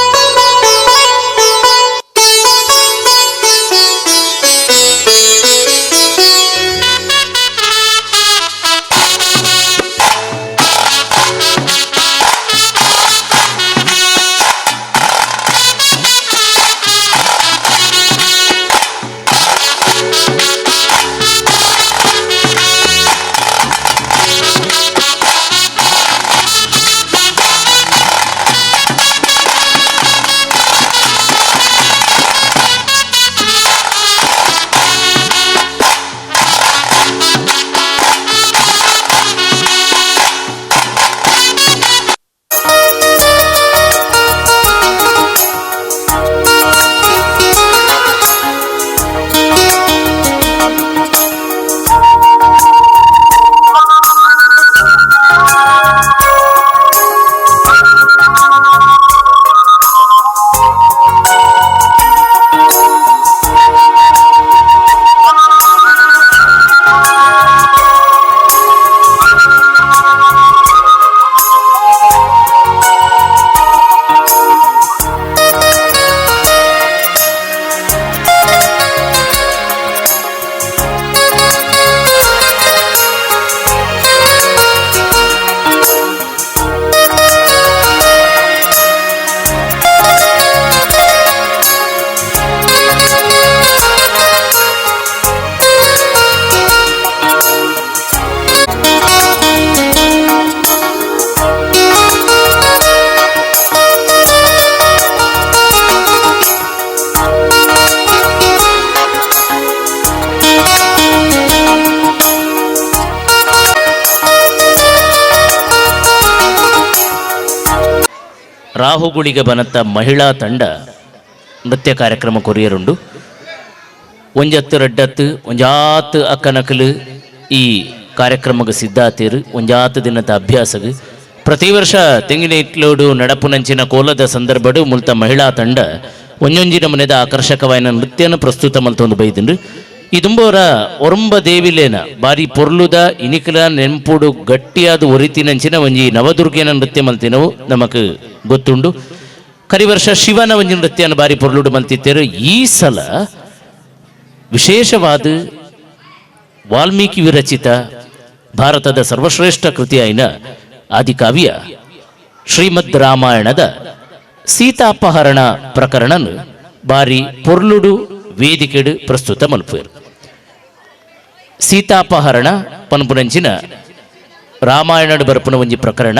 ರಾಹುಗುಳಿಗೆ ಬನತ್ತ ಮಹಿಳಾ ತಂಡ ನೃತ್ಯ ಕಾರ್ಯಕ್ರಮ ಕೊರಿಯರುಂಡು. ಒಂಜತ್ತು ರಡ್ಡತ್ತು ಒಂಜಾತು ಅಕ್ಕನಕಲು ಈ ಕಾರ್ಯಕ್ರಮಕ್ಕೆ ಸಿದ್ಧಾತೇರು ಒಂಜಾತು ದಿನದ ಅಭ್ಯಾಸಗೆ ಪ್ರತಿ ವರ್ಷ ತೆಂಗಿನ ಇಟ್ಲೋಡು ನಡಪುನಂಚಿನ ಕೋಲದ ಸಂದರ್ಭಡು ಮುಲ್ತ ಮಹಿಳಾ ತಂಡ ಒಂಜೊಂಜಿನ ಮನೆದ ಆಕರ್ಷಕವಾಯಿನ ನೃತ್ಯನ ಪ್ರಸ್ತುತ ಮಲ್ತೊಂದು ಬೈದಿಂಡು ಇದುಂಬೋರ ಒರಂಬ ದೇವಿಲೇನ ಬಾರಿ ಪೊರ್ಲುದ ಇನಿಕಲ ನೆಂಪುಡು ಗಟ್ಟಿಯಾದ ಒರಿತಿನಂಚಿನ ಒಂಜಿ ನವದುರ್ಗೇನ ನೃತ್ಯ ಮಲ್ತಿನವು ನಮಕ್ ಗೊತ್ತುಂಡು ಕರಿ ವರ್ಷ ಶಿವನ ಒಂಜಿ ನೃತ್ಯನ ಬಾರಿ ಪೊರ್ಲುಡು ಮಲ್ತಿತ್ತೇರು ಈ ಸಲ ವಿಶೇಷವಾದ ವಾಲ್ಮೀಕಿ ವಿರಚಿತ ಭಾರತದ ಸರ್ವಶ್ರೇಷ್ಠ ಕೃತಿಯಾಯಿನ ಆದಿಕಾವ್ಯ ಶ್ರೀಮದ್ ರಾಮಾಯಣದ ಸೀತಾಪಹರಣ ಪ್ರಕರಣನು ಬಾರಿ ಪೊರ್ಲುಡು ವೇದಿಕೆಡು ಪ್ರಸ್ತುತ ಮಲ್ಪೇರು ಸೀತಾಪಹರಣ ಪನ್ಪುನಂಚಿನ ರಾಮಾಯಣಡು ಬರ್ಪುನ ಒಂಜಿ ಪ್ರಕರಣ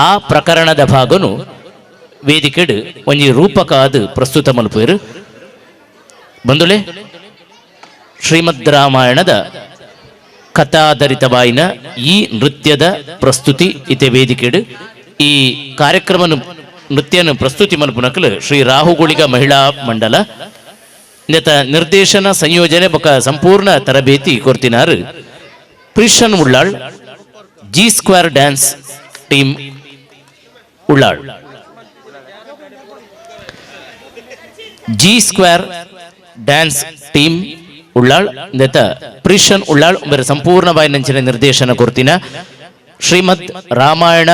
ಆ ಪ್ರಕರಣದ ಭಾಗನು ವೇದಿಕೆಡು ಒಂಜಿ ರೂಪಕಾದ ಪ್ರಸ್ತುತ ಮಲ್ಪೇರು ಬಂದುಳೆ ಶ್ರೀಮದ್ ರಾಮಾಯಣದ ಕಥಾಧರಿತವಾಯಿನ ಈ ನೃತ್ಯದ ಪ್ರಸ್ತುತಿ ಇತೆ ವೇದಿಕೆಡು ಈ ಕಾರ್ಯಕ್ರಮ ನೃತ್ಯನ ಪ್ರಸ್ತುತಿ ಮಲ್ಪುನಕಲು ಶ್ರೀ ರಾಹುಗುಳಿಗ ಮಹಿಳಾ ಮಂಡಲ ನೆತ ನಿರ್ದೇಶನ ಸಂಯೋಜನೆ ಬೊಕ ಸಂಪೂರ್ಣ ತರಬೇತಿ ಕೊರ್ತಿನಾರು ಪ್ರಿಷನ್ Ullal G square dance team Ullal G square dance team Ullal ನೆತ ಪ್ರಿಷನ್ ಉಳ್ಳಾಳ್ ಬೇರೆ ಸಂಪೂರ್ಣವಾಗಿ ನಂಚಿನ ನಿರ್ದೇಶನ ಕೊರ್ತಿನ ಶ್ರೀಮದ್ ರಾಮಾಯಣ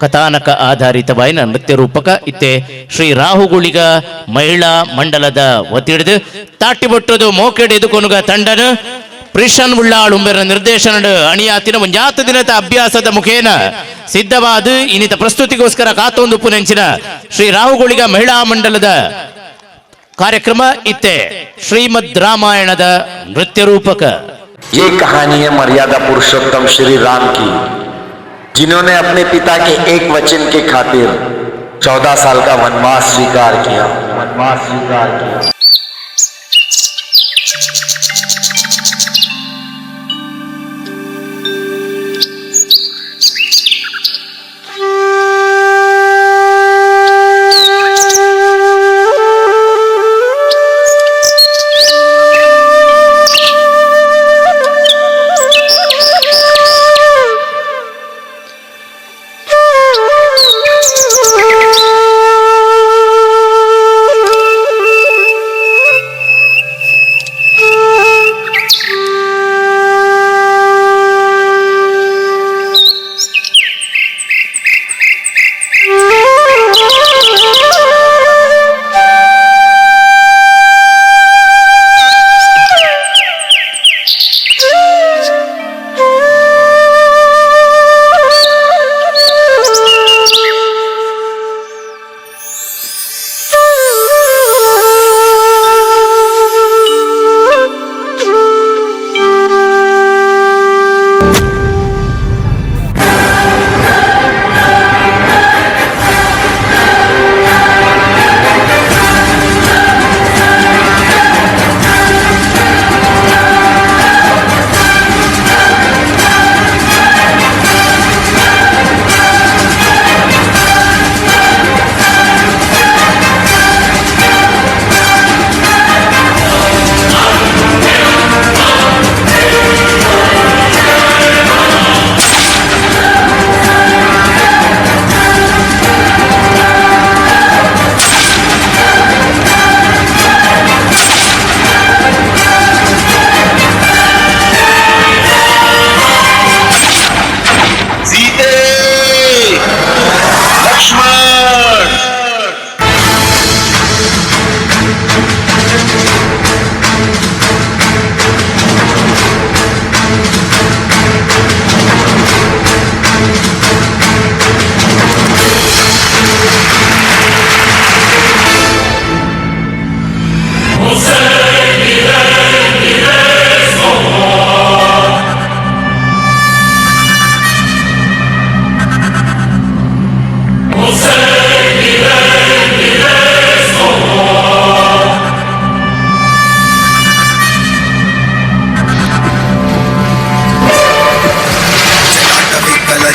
ಕಥಾನಕ ಆಧಾರಿತವಾಯಿನ ನೃತ್ಯ ರೂಪಕ ಇತ್ತೆ ಶ್ರೀ ರಾಹುಗುಳಿಗ ಮಹಿಳಾ ಮಂಡಲದ ಒತ್ತಿಡಿದು ತಾಟಿಬೊಟ್ಟದು ಮೋಕೆಡೆದು ಕೊನುಗ ತಂಡನು ಪ್ರಿಷನ್ ಉಳ್ಳಾಳು ಉಂಬೆರ ನಿರ್ದೇಶನ ಅಣಿಯಾತಿನ ಒಂಜಾತು ದಿನದ ಅಭ್ಯಾಸದ ಮುಖೇನ ಸಿದ್ಧವಾದ ಇನ್ನಿತ ಪ್ರಸ್ತುತಿಗೋಸ್ಕರ ಕಾತೊಂದು ಪುನೆಂಚಿನ ಶ್ರೀ ರಾಹುಗುಳಿಗ ಮಹಿಳಾ ಮಂಡಲದ ಕಾರ್ಯಕ್ರಮ ಇತ್ತೆ ಶ್ರೀಮದ್ ರಾಮಾಯಣದ ನೃತ್ಯ ರೂಪಕ ये कहानी है मर्यादा पुरुषोत्तम श्री राम की, जिन्होंने अपने पिता के एक वचन के खातिर 14 साल का वनवास स्वीकार किया।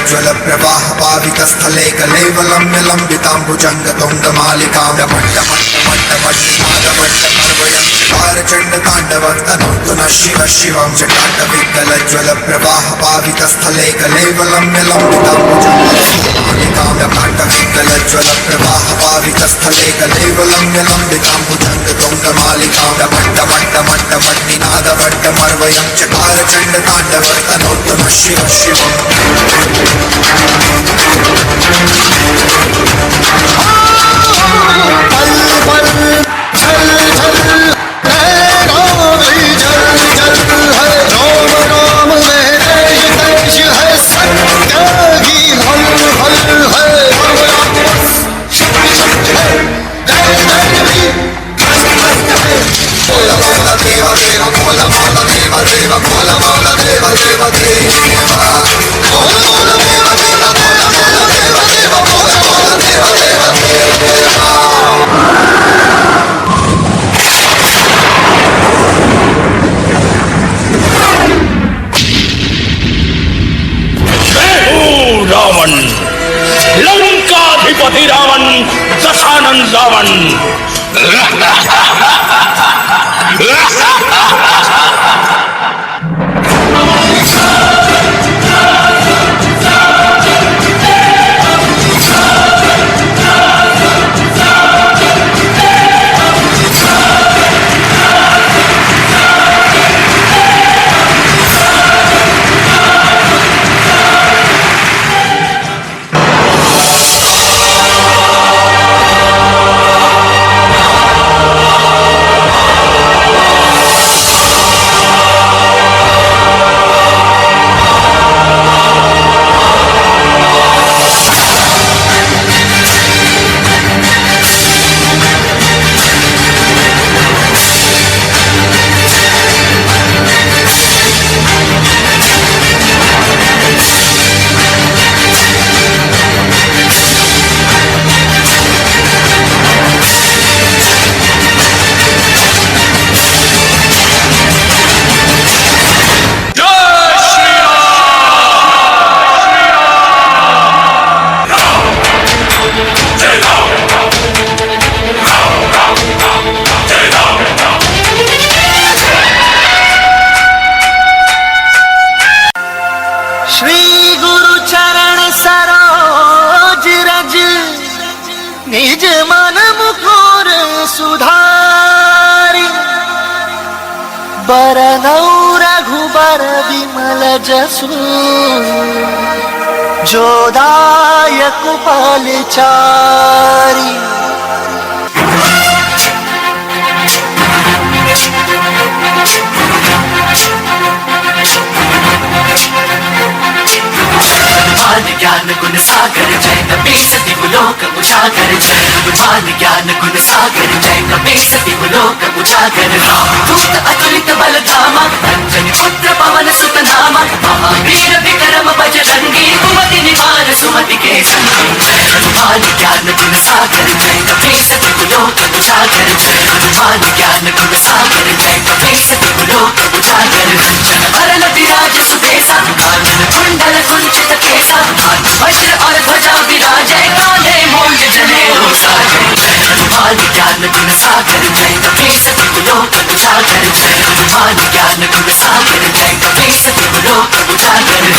पिङ्गलज्ज्वल प्रवाह पावित स्थले कलेवलम्य लम्बिताम्बुजङ्ग तुङ्गमालिकां चण्ड ताण्डवं नः शिव शिवं चटाट पिङ्गलज्ज्वल प्रवाह पावित स्थले कलेवलम्य लम्बिताम्बुजङ्ग पिङ्गलज्ज्वल प्रवाह पावित स्थले कलेवलम्य लम्बिताम्बुजङ्ग तुङ्गमालिकां निनादवड्डमर्वयं चकार चण्ड ताण्डवं नः शिव शिवम् रावण लंकाधिपति रावण दशानन रावण निज मन मुकुर सुधारी बरनौ रघुबर विमल जसु जोदायक फलचारी ज्ञान गुण सागर जय कपीसति लोक उजागर जय हनुमान ज्ञान गुण सागर जय कपीसति लोक उजागर दूत अतुलित बल धामा अंजनी पुत्र पवन सुत नामा महावीर विक्रम बजरंगी कुमति निवार सुमति के संगी जय हनुमान ज्ञान गुण सागर जय कपीसति लोक उजागर जय हनुमान ज्ञान गुण सागर जय कपीसति लोक उजागर जन हरण विराज सुबेसा कानन कुंडल कुंचित केसा वज्र और ध्वजा विराजय कांधे मूंज जनेऊ साजय जय हनुमान ज्ञान गुण सागर जय कपीसति लोक उजागर जय हनुमान ज्ञान गुण सागर जय कपीसति लोक उजागर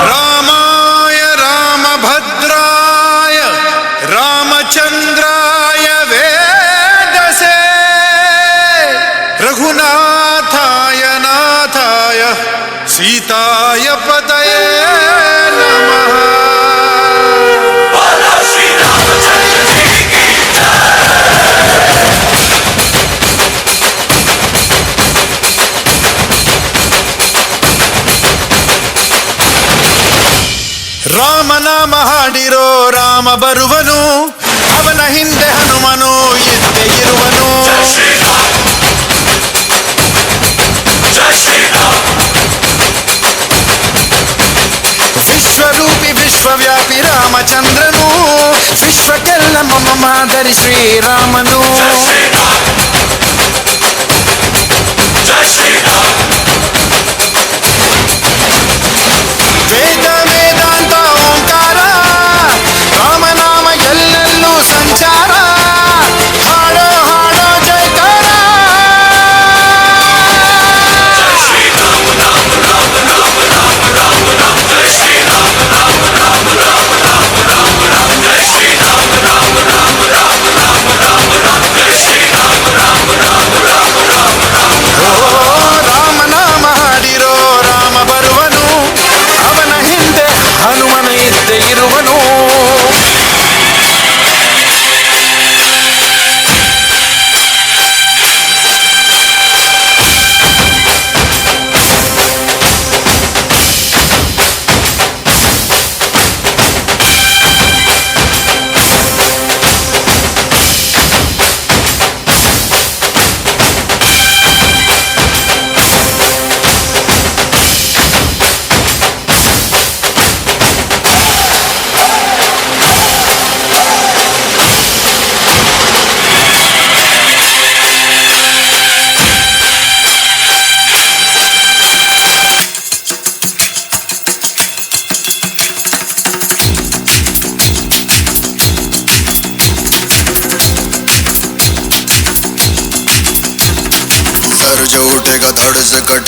रामाय रामभद्राय रामचंद्राय वेदसे रघुनाथाय नाथाय सीताय पतये नमः। ರಾಮ ನಾಮ ಹಾಡಿರೋ ರಾಮ ಬರುವನು ಅವನ ಹಿಂದೆ ಹನುಮನು ಇದ್ದೇ ಇರುವನು ವಿಶ್ವರೂಪಿ ವಿಶ್ವವ್ಯಾಪಿ ರಾಮಚಂದ್ರನು ವಿಶ್ವಕ್ಕೆಲ್ಲ ಮಮ ಮಾದರಿ ಶ್ರೀರಾಮನು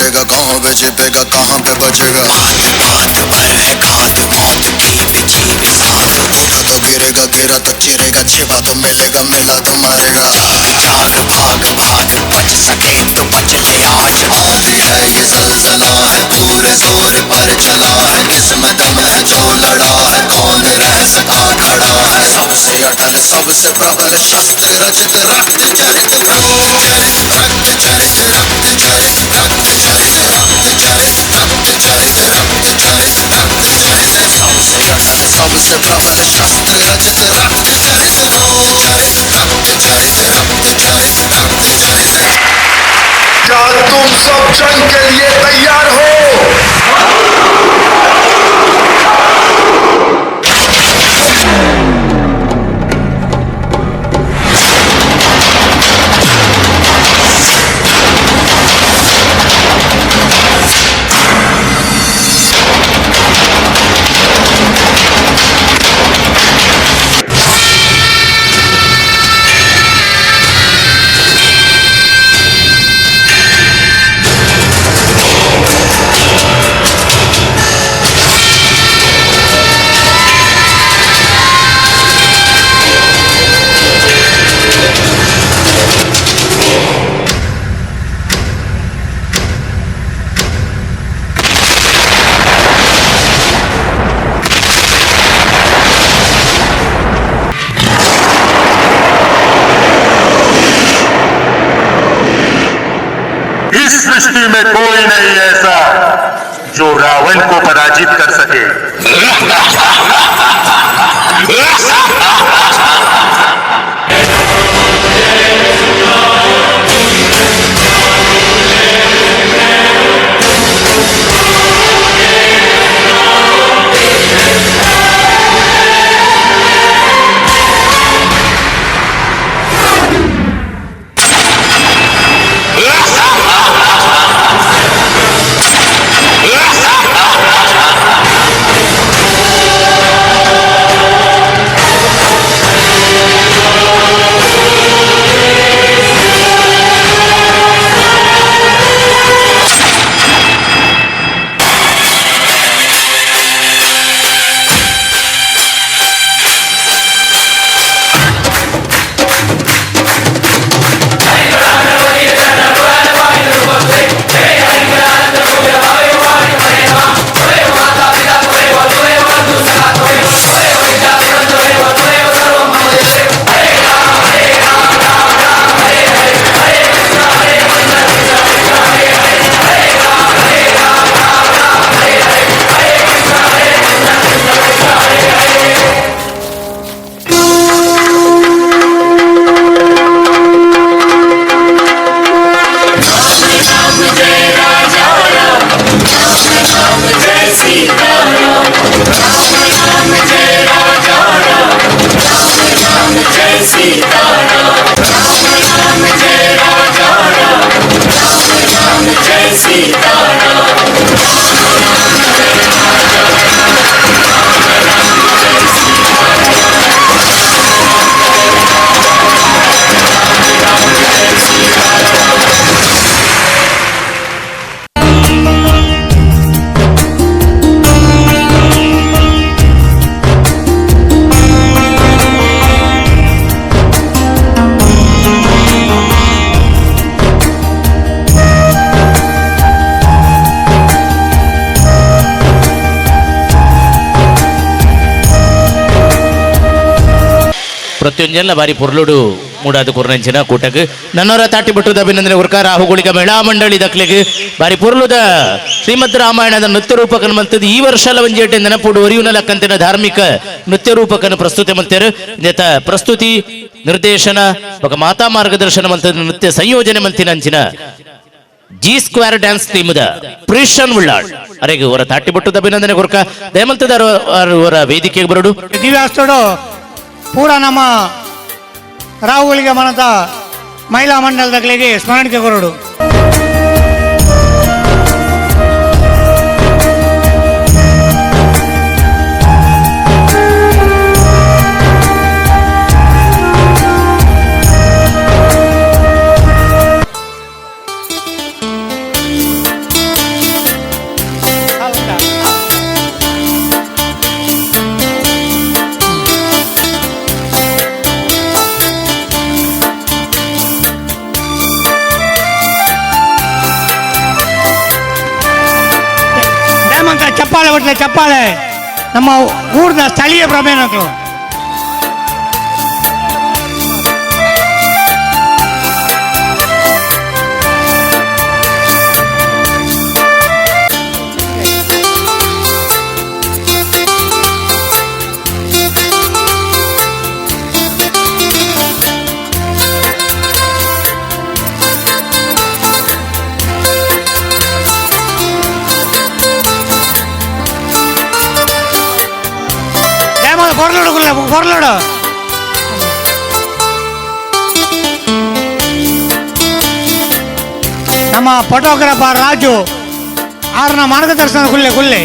कटेगा कहाँ पे जीतेगा कहाँ पे बचेगा उठा तो गिरेगा गिरा तो चिरेगा छिपा तो मिलेगा मिला तो मरेगा चार भाग भाग बच सके तो बच ले आज है ये सलसला है पूरे जोर पर चला है किस्म दम है जो लड़ा है कौन रह सका खड़ा है सबसे अटल सबसे प्रबल शस्त्र रचित रक्त चरित रक्त चरित रक्त चरित रक्त चरित रक्त चरित रक्त चरित रक्त चरित रक्त चरित सबसे अटल सबसे प्रबल शस्त्र रचित रक्त चरित रक्त चरित रक्त चरित रक्त चरित। क्या तुम सब जंग के लिए तैयार हो? इस सृष्टि में कोई नहीं ऐसा जो रावण को पराजित कर सके। ಪ್ರತಿಯೊಂದೆಲ್ಲ ಬಾರಿ ಪೊರ್ಲುಡು ಮೂಡಾದ ಕುರ್ನಂಚಿನ ಕೂಟಕ್ಕೆ ನನ್ನವರ ತಾಟಿ ಬಿಟ್ಟುದ ಅಭಿನಂದನೆ ಗುರ್ಕ ರಾಹುಗುಳಿಗ ಮಹಿಳಾ ಮಂಡಳಿ ದಕ್ಲೆಗೆ ಬಾರಿ ಪೊರ್ಲುದ ಶ್ರೀಮದ್ ರಾಮಾಯಣದ ನೃತ್ಯ ರೂಪಕನ ಮಂತದ್ದು ಈ ವರ್ಷ ಒಂಜೇಟೆ ನೆನಪುಡು ಒರಿಯುನ ಲಕ್ಕಂತಿನ ಧಾರ್ಮಿಕ ನೃತ್ಯ ರೂಪಕನ ಪ್ರಸ್ತುತಿ ಮಂತೇರು ಇಂದೇತ ಪ್ರಸ್ತುತಿ ನಿರ್ದೇಶನ ఒక ಮಾತಾ ಮಾರ್ಗದರ್ಶನ ಮಂತದ ನೃತ್ಯ ಸಂಯೋಜನೆ ಮಂತಿನಂಚಿನ ಜಿ ಸ್ಕ್ವೇರ್ ಡ್ಯಾನ್ಸ್ ಟೀಮ್ದ ಪ್ರೀಶನ್ ಉಳ್ಳಾಳ್ ಅರೆಗೆ ಅವರ ತಾಟಿ ಬಿಟ್ಟುದ ಅಭಿನಂದನೆ ಗುರ್ಕ ದಯಮಂತದಾರ ಅವರ ವೇದಿಕೆಗೆ ಬರಡು ದಿವ್ಯಾಸ್ತೋಡು पूरा नम राहुल मनता महिला मंडल दगलिगे स्मरण के कोरडु ಅಂತ ಚಪ್ಪಾಳೆ ಹೊಟ್ಟೆ ಚಪ್ಪಾಳೆ ನಮ್ಮ ಊರಿನ ಸ್ಥಳೀಯ ಪ್ರಮೇನಗಳು. ಹೊರಲೋಡು ನಮ್ಮ ಫೋಟೋಗ್ರಾಫರ್ ರಾಜು ಅವ್ರನ್ನ ಮಾರ್ಗದರ್ಶನ ಕುಲ್ಲೆ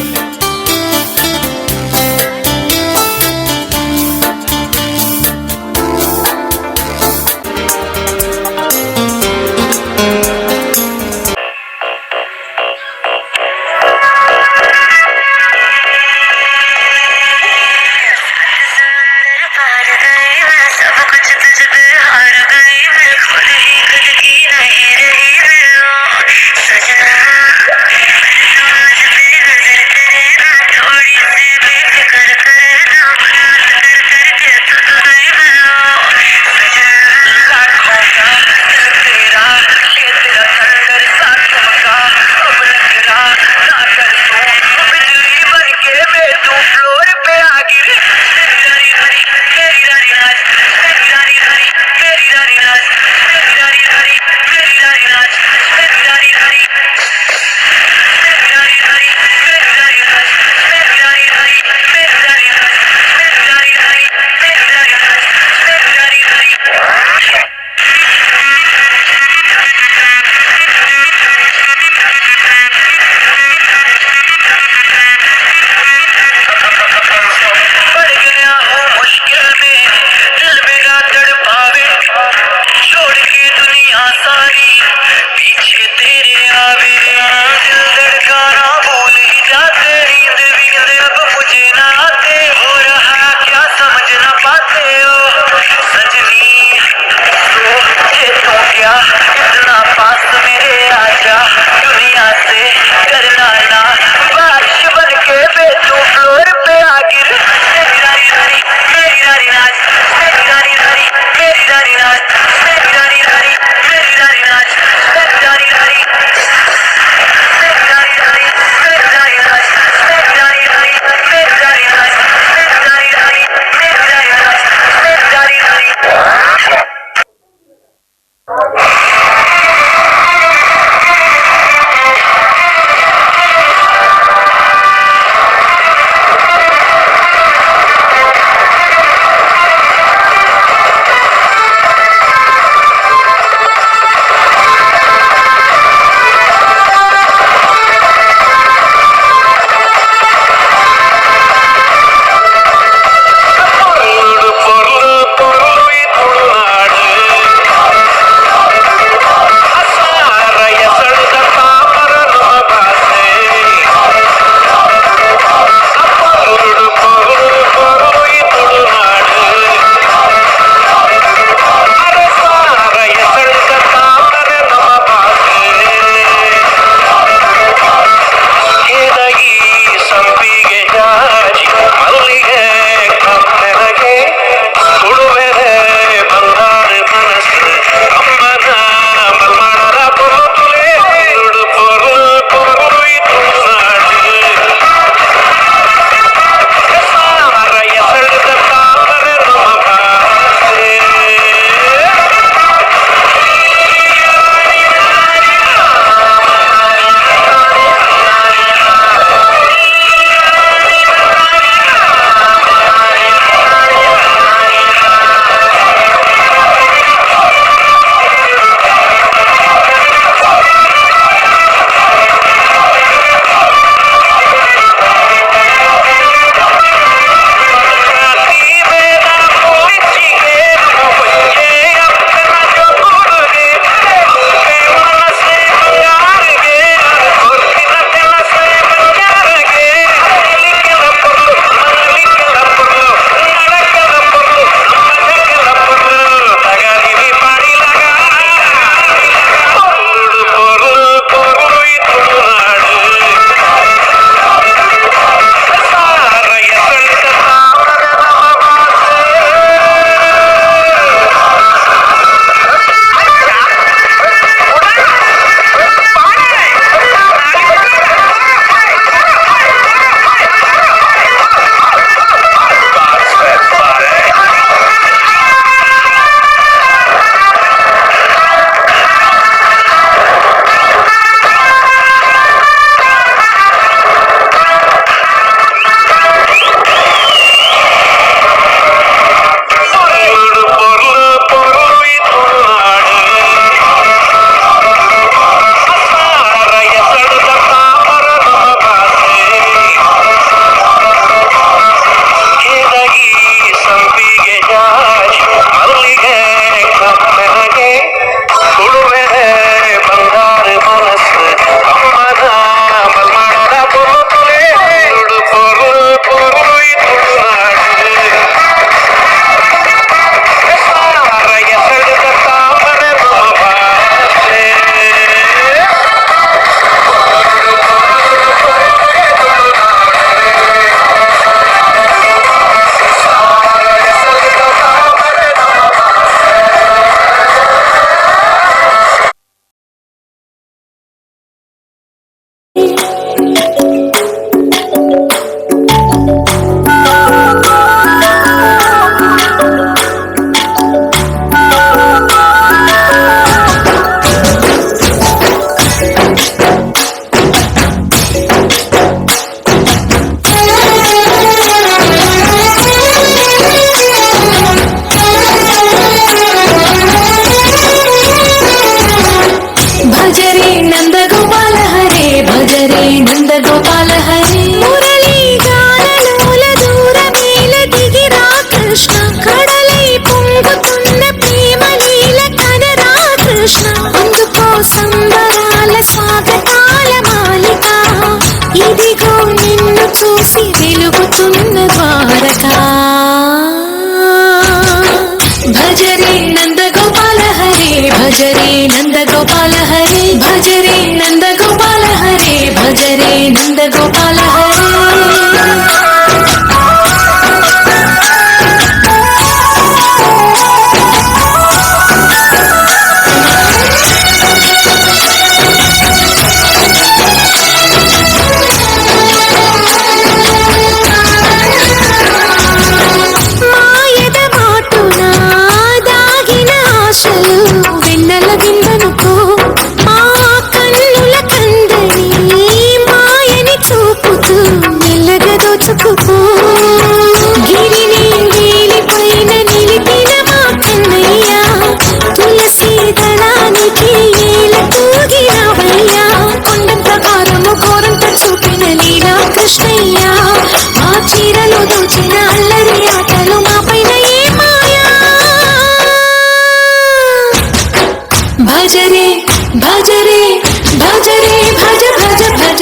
ನಂದ ಗೋಪಾಲ ಹರಿ ಮುರಳಿ ಗಾನ ಲೋಲ ದೂರ ಮೇಲೆ ದಿಗಿರಾ ಕೃಷ್ಣ ಕಡಲೈ పొంగుతున్న ప్రేమ లీల కనరా కృష్ణ అందుకో సంబరాల స్వాగతాల మాలిక ఇదిగో నిన్ను చూసి వెలుగుతున్న ద్వారక భజరే నంద గోపాల హరే భజరే నంద గోపాల హరే భజరే నంద గోపాల హరే భజరే నంద గోపాల హరే భజరే భజరే భజరే భజ భజ భజ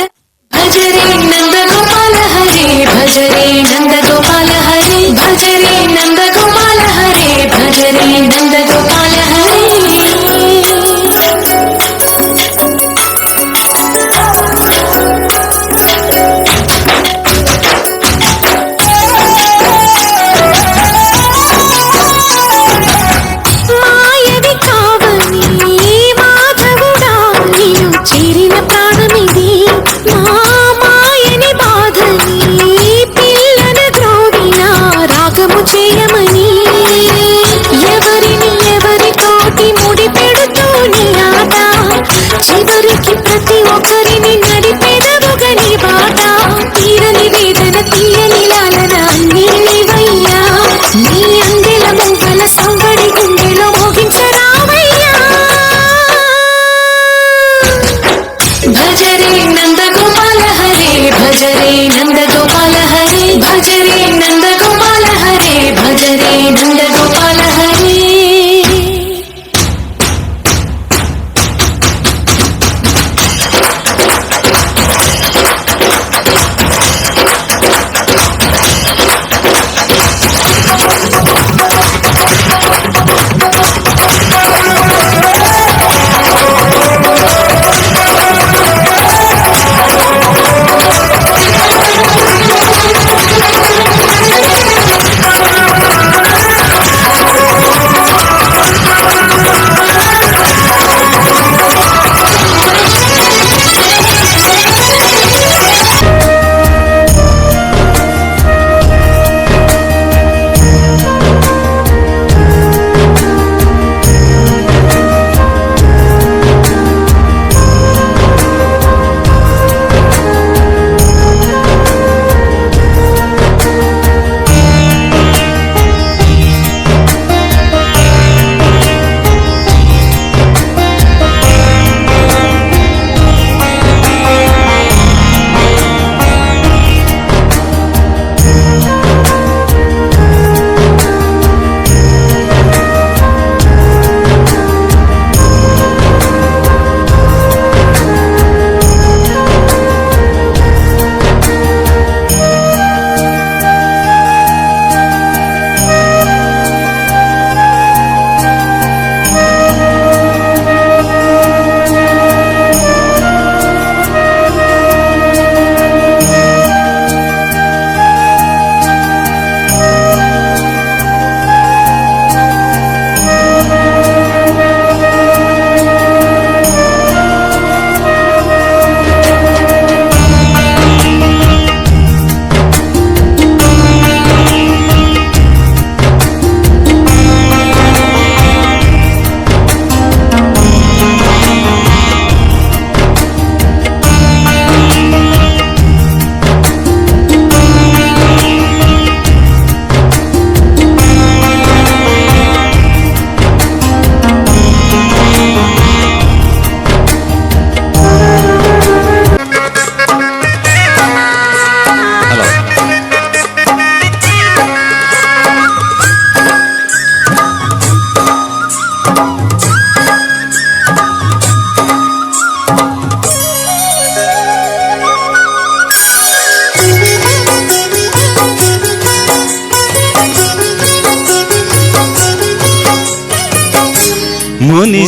భజరే నంద గోపాల హరే భజరే నంద గోపాల హరే భజరే నంద గోపాల హరే భజరే నంద గోపాల హరే చేరిన ప్రాణమిది మా మాయని బాధని పిల్ల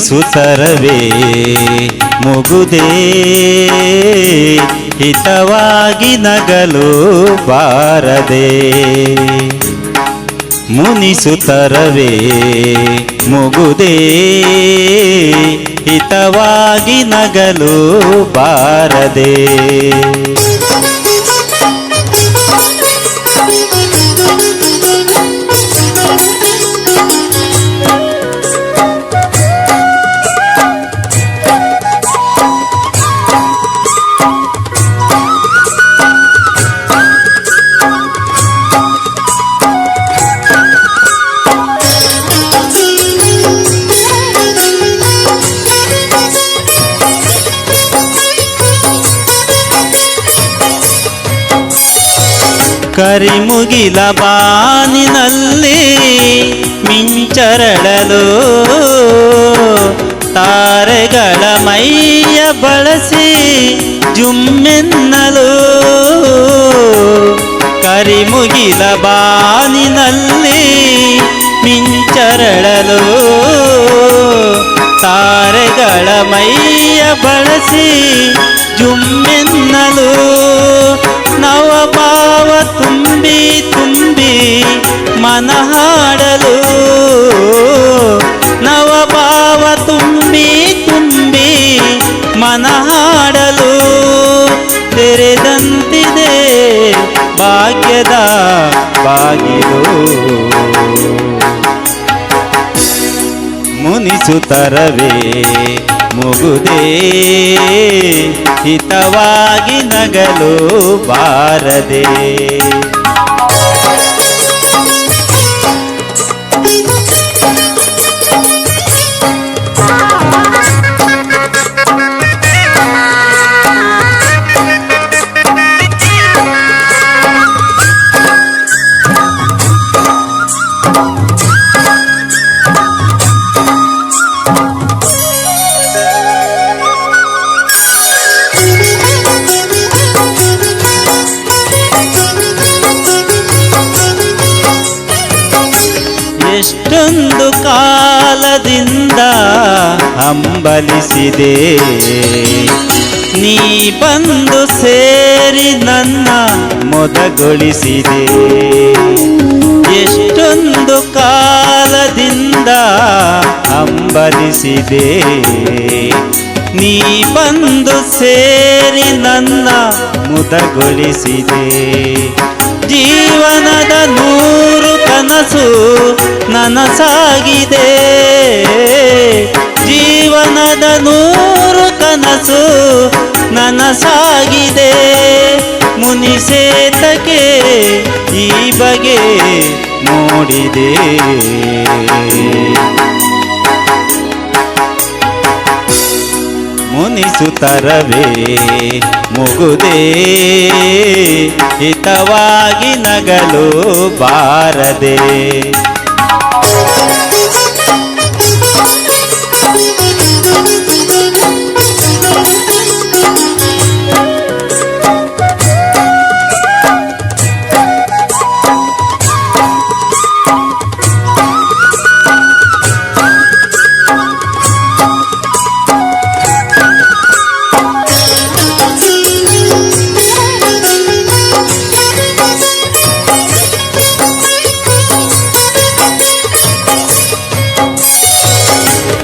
ಮುನಿಸುತ್ತರವೇ ಮುಗುದೇ ಹಿತವಾಗಿ ನಗಲು ಬಾರದೆ ಮುನಿಸುತ್ತರವೇ ಮುಗುದೇ ಹಿತವಾಗಿ ನಗಲು ಬಾರದೆ ಕರಿಮುಗಿಲ ಬಾನಿನಲ್ಲಿ ಮಿಂಚರಳಲು ತಾರೆಗಳ ಮೈಯ ಬಳಸಿ ಜುಮ್ಮೆನ್ನಲು ಕರಿಮುಗಿಲ ಬಾನಿನಲ್ಲಿ ಮಿಂಚರಳಲು ತಾರೆಗಳ ಮೈಯ ಬಳಸಿ ಜುಮ್ಮೆನ್ನಲು ನವಭಾವ ತುಂಬಿ ತುಂಬಿ ಮನ ಹಾಡಲು ನವಭಾವ ತುಂಬಿ ತುಂಬಿ ಮನ ಹಾಡಲು ತೆರೆದಂತಿದೆ ಭಾಗ್ಯದ ಬಾಗಿಲು ಮುನಿಸುತ್ತರವೇ ಮುಗುದೇ ಹಿತವಾಗಿ ನಗಲು ಬಾರದೆ ಎಷ್ಟೊಂದು ಕಾಲದಿಂದ ಹಂಬಲಿಸಿದೆ ನೀ ಬಂದು ಸೇರಿ ನನ್ನ ಮೊದಗೊಳಿಸಿದೆ ಎಷ್ಟೊಂದು ಕಾಲದಿಂದ ಹಂಬಲಿಸಿದೆ ನೀ ಬಂದು ಸೇರಿ ನನ್ನ ಮುದಗೊಳಿಸಿದೆ ಜೀವನದ 100 ಕನಸು ನನಸಾಗಿದೆ ಜೀವನದ 100 ಕನಸು ನನಸಾಗಿದೆ ಮುನಿಸೇತಕ್ಕೆ ಈ ಬಗೆ ಮೂಡಿದೆ ಮುನಿಸುತ್ತರವೇ ಮುಗುದೇ ಹಿತವಾಗಿ ನಗಲು ಬಾರದೆ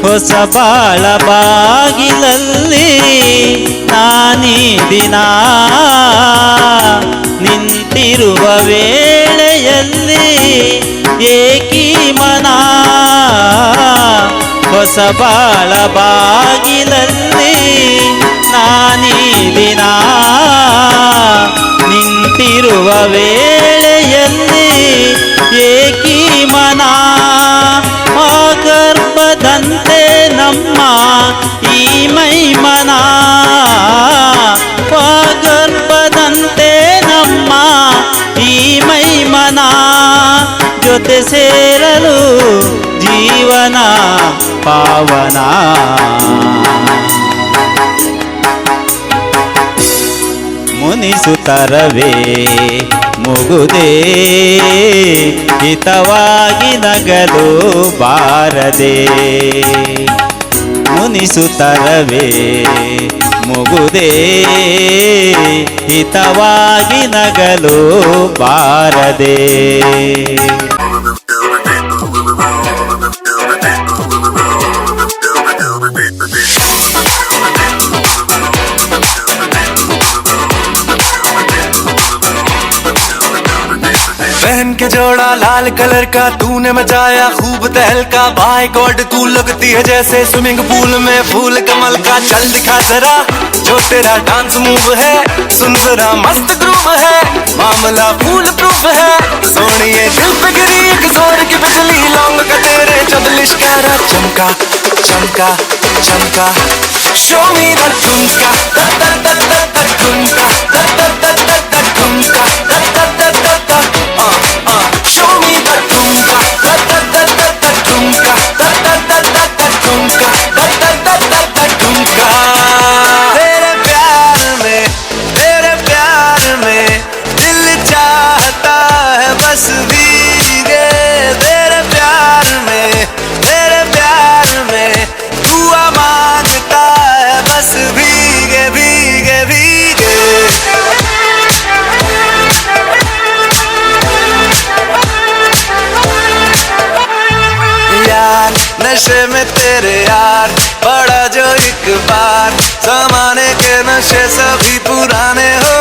ಹೊಸ ಬಾಳ ಬಾಗಿಲಲ್ಲಿ ನಾನೀ ದಿನ ನಿಂತಿರುವ ವೇಳೆಯಲ್ಲಿ ಏಕೀ ಮನ ಹೊಸ ಬಾಳ ಬಾಗಿಲಲ್ಲಿ ನಾನೀ ದಿನ ನಿಂತಿರುವ ವೇಳೆಯಲ್ಲಿ ಏಕೀ ಮನ ಗರ್ಭದಂತೆ ನಮ್ಮ ಈ ಮೈಮನ ಗರ್ಭದಂತೆ ನಮ್ಮ ಈ ಮೈಮನ ಜೊತೆ ಸೇರಲು ಜೀವನ ಪಾವನ ಮುನಿಸುತ್ತರವೇ ಮುಗುದೇ ಹಿತವಾಗಿ ನಗಲು ಬಾರದೆ ಮುನಿಸುತ್ತರವೇ ಮುಗುದೇ ಹಿತವಾಗಿ ನಗಲು ಬಾರದೆ. पहन के जोड़ा लाल कलर का तूने मचाया खूब तहलका, बाय गॉड तू लगती है जैसे स्विमिंग पूल में फूल कमल का। चल दिखा जरा जो तेरा डांस मूव है, सुन जरा मस्त ग्रूव है, मामला फूल प्रूफ है। सोनिए दिल पे गिरी एक जोर की बिजली, लौंग का तेरे जब लिश्कारा चमका चमका चमका। शो मी द ठुमका ठुमका ठुमका। Show me the ठुमका ठुमका ठुमका। तेरे प्यार में दिल चाहता है बस भीगे। तेरे प्यार में दुआ मांगता है बस भीगे भीगे भीगे। यार नशे में तेरे यार बड़ा जो एक बार, जमाने के नशे सभी पुराने हो